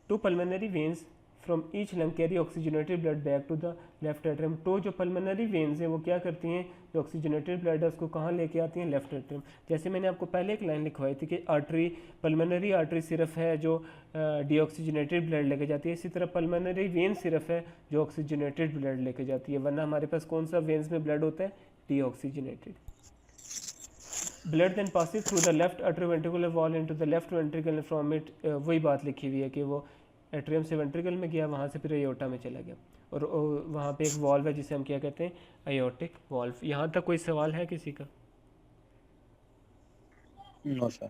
Two pulmonary veins from each lung carry oxygenated blood back to the left atrium. तो जो पल्मोनरी वेन्स हैं वो क्या करती हैं, जो ऑक्सीजनेटेड ब्लड है उसको कहाँ लेके आती हैं, लेफ्ट एट्रियम। जैसे मैंने आपको पहले एक लाइन लिखवाई थी कि आर्टरी, पल्मोनरी आर्टरी सिर्फ है जो डीऑक्सीजनेटेड ब्लड लेके जाती है, इसी तरह पल्मोनरी वेन सिर्फ है जो ऑक्सीजनेटेड ब्लड लेके जाती है, वरना हमारे पास कौन सा वेन्स में ब्लड होता है, deoxygenated. Blood then passes through the left atrioventricular wall into the left ventricle, from it वही बात लिखी हुई है कि वो एट्रियम से वेंट्रिकल में गया, वहाँ से फिर एयोटा में चला गया, और वहाँ पे एक वॉल्व है जिसे हम क्या कहते हैं, एयोटिक वॉल्व। यहाँ तक कोई सवाल है किसी का? No, sir.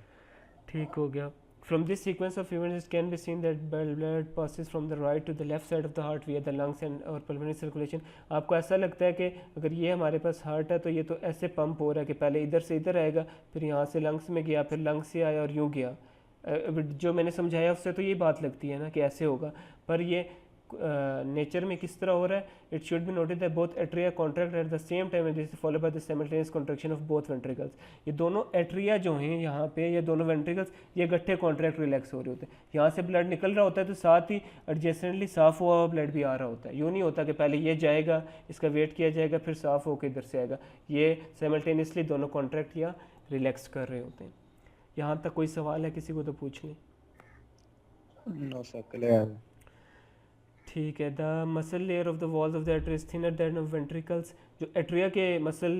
ठीक हो गया. From this sequence of events, it can be seen that blood passes from the right to the left side of the heart via the lungs and और pulmonary circulation. आपको ऐसा लगता है कि अगर ये हमारे पास हार्ट है तो ये तो ऐसे पंप हो रहा है कि पहले इधर से इधर आएगा, फिर यहाँ से लंग्स में गया, फिर लंग्स से आया और यूँ गया. जो मैंने समझाया उससे तो ये बात लगती है ना कि ऐसे होगा, पर ये नेचर में किस तरह हो रहा है. It should be noted that both atria contract at the same time and this is followed by the simultaneous contraction of both ventricles. ये दोनों एट्रिया जो हैं यहाँ पे, ये दोनों वेंट्रिकल्स ये इकट्ठे कॉन्ट्रैक्ट रिलैक्स हो रहे होते हैं. यहाँ से ब्लड निकल रहा होता है तो साथ ही एडजेसेंटली साफ हुआ हुआ ब्लड भी आ रहा होता है. यूँ नहीं होता कि पहले ये जाएगा, इसका वेट किया जाएगा, फिर साफ होकर इधर से आएगा. ये साइमल्टेनियसली दोनों कॉन्ट्रैक्ट या रिलैक्स कर रहे होते हैं. यहाँ तक कोई सवाल है किसी को तो पूछ लें. No, sir. Clear. ठीक है. The muscle layer of the walls of the atria is thinner then of ventricles. जो एट्रिया के मसल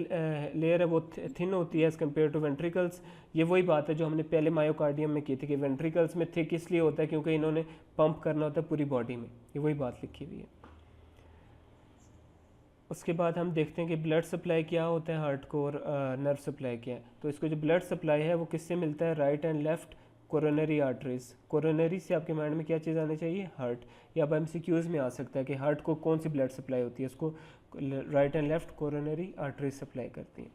लेयर है वो थिन होती है एज़ कम्पेयर टू वेंट्रिकल्स. ये वही बात है जो हमने पहले मायोकार्डियम में की थी कि वेंट्रिकल्स में थिक इसलिए होता है क्योंकि इन्होंने पंप करना होता है पूरी बॉडी में. ये वही बात लिखी हुई है. उसके बाद हम देखते हैं कि ब्लड सप्लाई क्या होता है हार्ट को और नर्व सप्लाई क्या है. तो इसको जो ब्लड सप्लाई है वो किससे मिलता है? Right and left coronary arteries. Coronary से आपके माइंड में क्या चीज़ आनी चाहिए? हार्ट. या अब MCQs में आ सकता है कि हार्ट को कौन सी ब्लड सप्लाई होती है, उसको right and left coronary arteries supply करती हैं.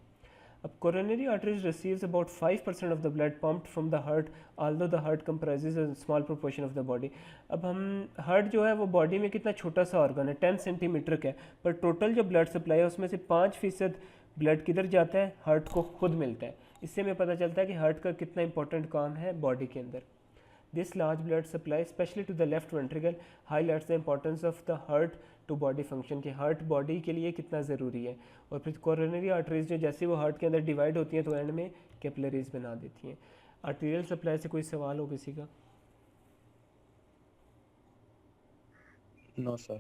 अब coronary arteries receives about 5% of the blood pumped from the heart although the heart comprises a small proportion of the body. अब हम हार्ट जो है वो बॉडी में कितना छोटा सा ऑर्गन है, 10 सेंटीमीटर का है, पर टोटल जो ब्लड सप्लाई है उसमें से 5% ब्लड किधर जाता है? हार्ट को खुद मिलता है. इससे हमें पता चलता है कि हार्ट का कितना इंपॉर्टेंट काम है बॉडी के अंदर. This large blood supply especially to the left ventricle highlights the importance of the heart to body function, कि हार्ट बॉडी के लिए कितना ज़रूरी है. और फिर कोरोनरी आर्टरीज जो जैसे वो हार्ट के अंदर डिवाइड होती हैं तो एंड में कैपिलरीज बना देती हैं. आर्टीरियल सप्लाई से कोई सवाल हो किसी का? No, sir.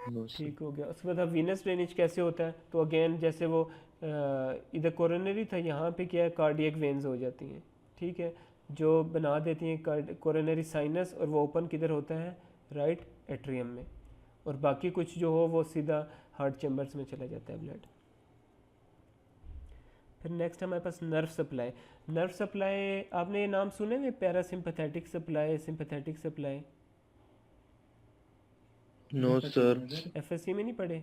No, sir. ठीक हो गया. उसके बाद अब वीनस ड्रेनेज कैसे होता है? तो अगेन जैसे वो इधर कोरोनरी था, यहाँ पे क्या है? कार्डियक वेन्स हो जाती हैं. ठीक है, जो बना देती हैं कोरोनरी साइनस, और वो ओपन किधर होता है? राइट एट्रियम में. और बाकी कुछ जो हो वो सीधा हार्ट चैम्बर्स में चला जाता है ब्लड. फिर नेक्स्ट हमारे पास नर्व सप्लाई. नर्व सप्लाई आपने ये नाम सुने हुए? Parasympathetic supply, sympathetic supply. No, sir. FSC में नहीं पढ़े?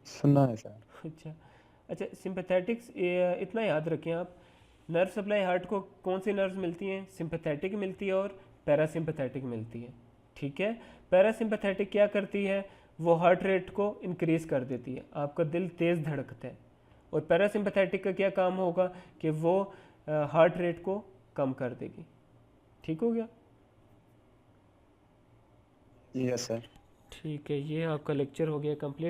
सुना है सर. अच्छा सिंपैथेटिक्स इतना याद रखें आप. नर्व सप्लाई हार्ट को कौन सी नर्व्स मिलती हैं? सिंपैथेटिक मिलती है और पैरासिम्पैथेटिक मिलती है. ठीक है, पैरासिम्पैथेटिक क्या करती है? वो हार्ट रेट को इंक्रीज़ कर देती है, आपका दिल तेज़ धड़कता है. और पैरासिम्पैथेटिक का क्या काम होगा कि वो हार्ट रेट को कम कर देगी. ठीक हो गया. Yes, sir. ठीक है, ये आपका लेक्चर हो गया कंप्लीट.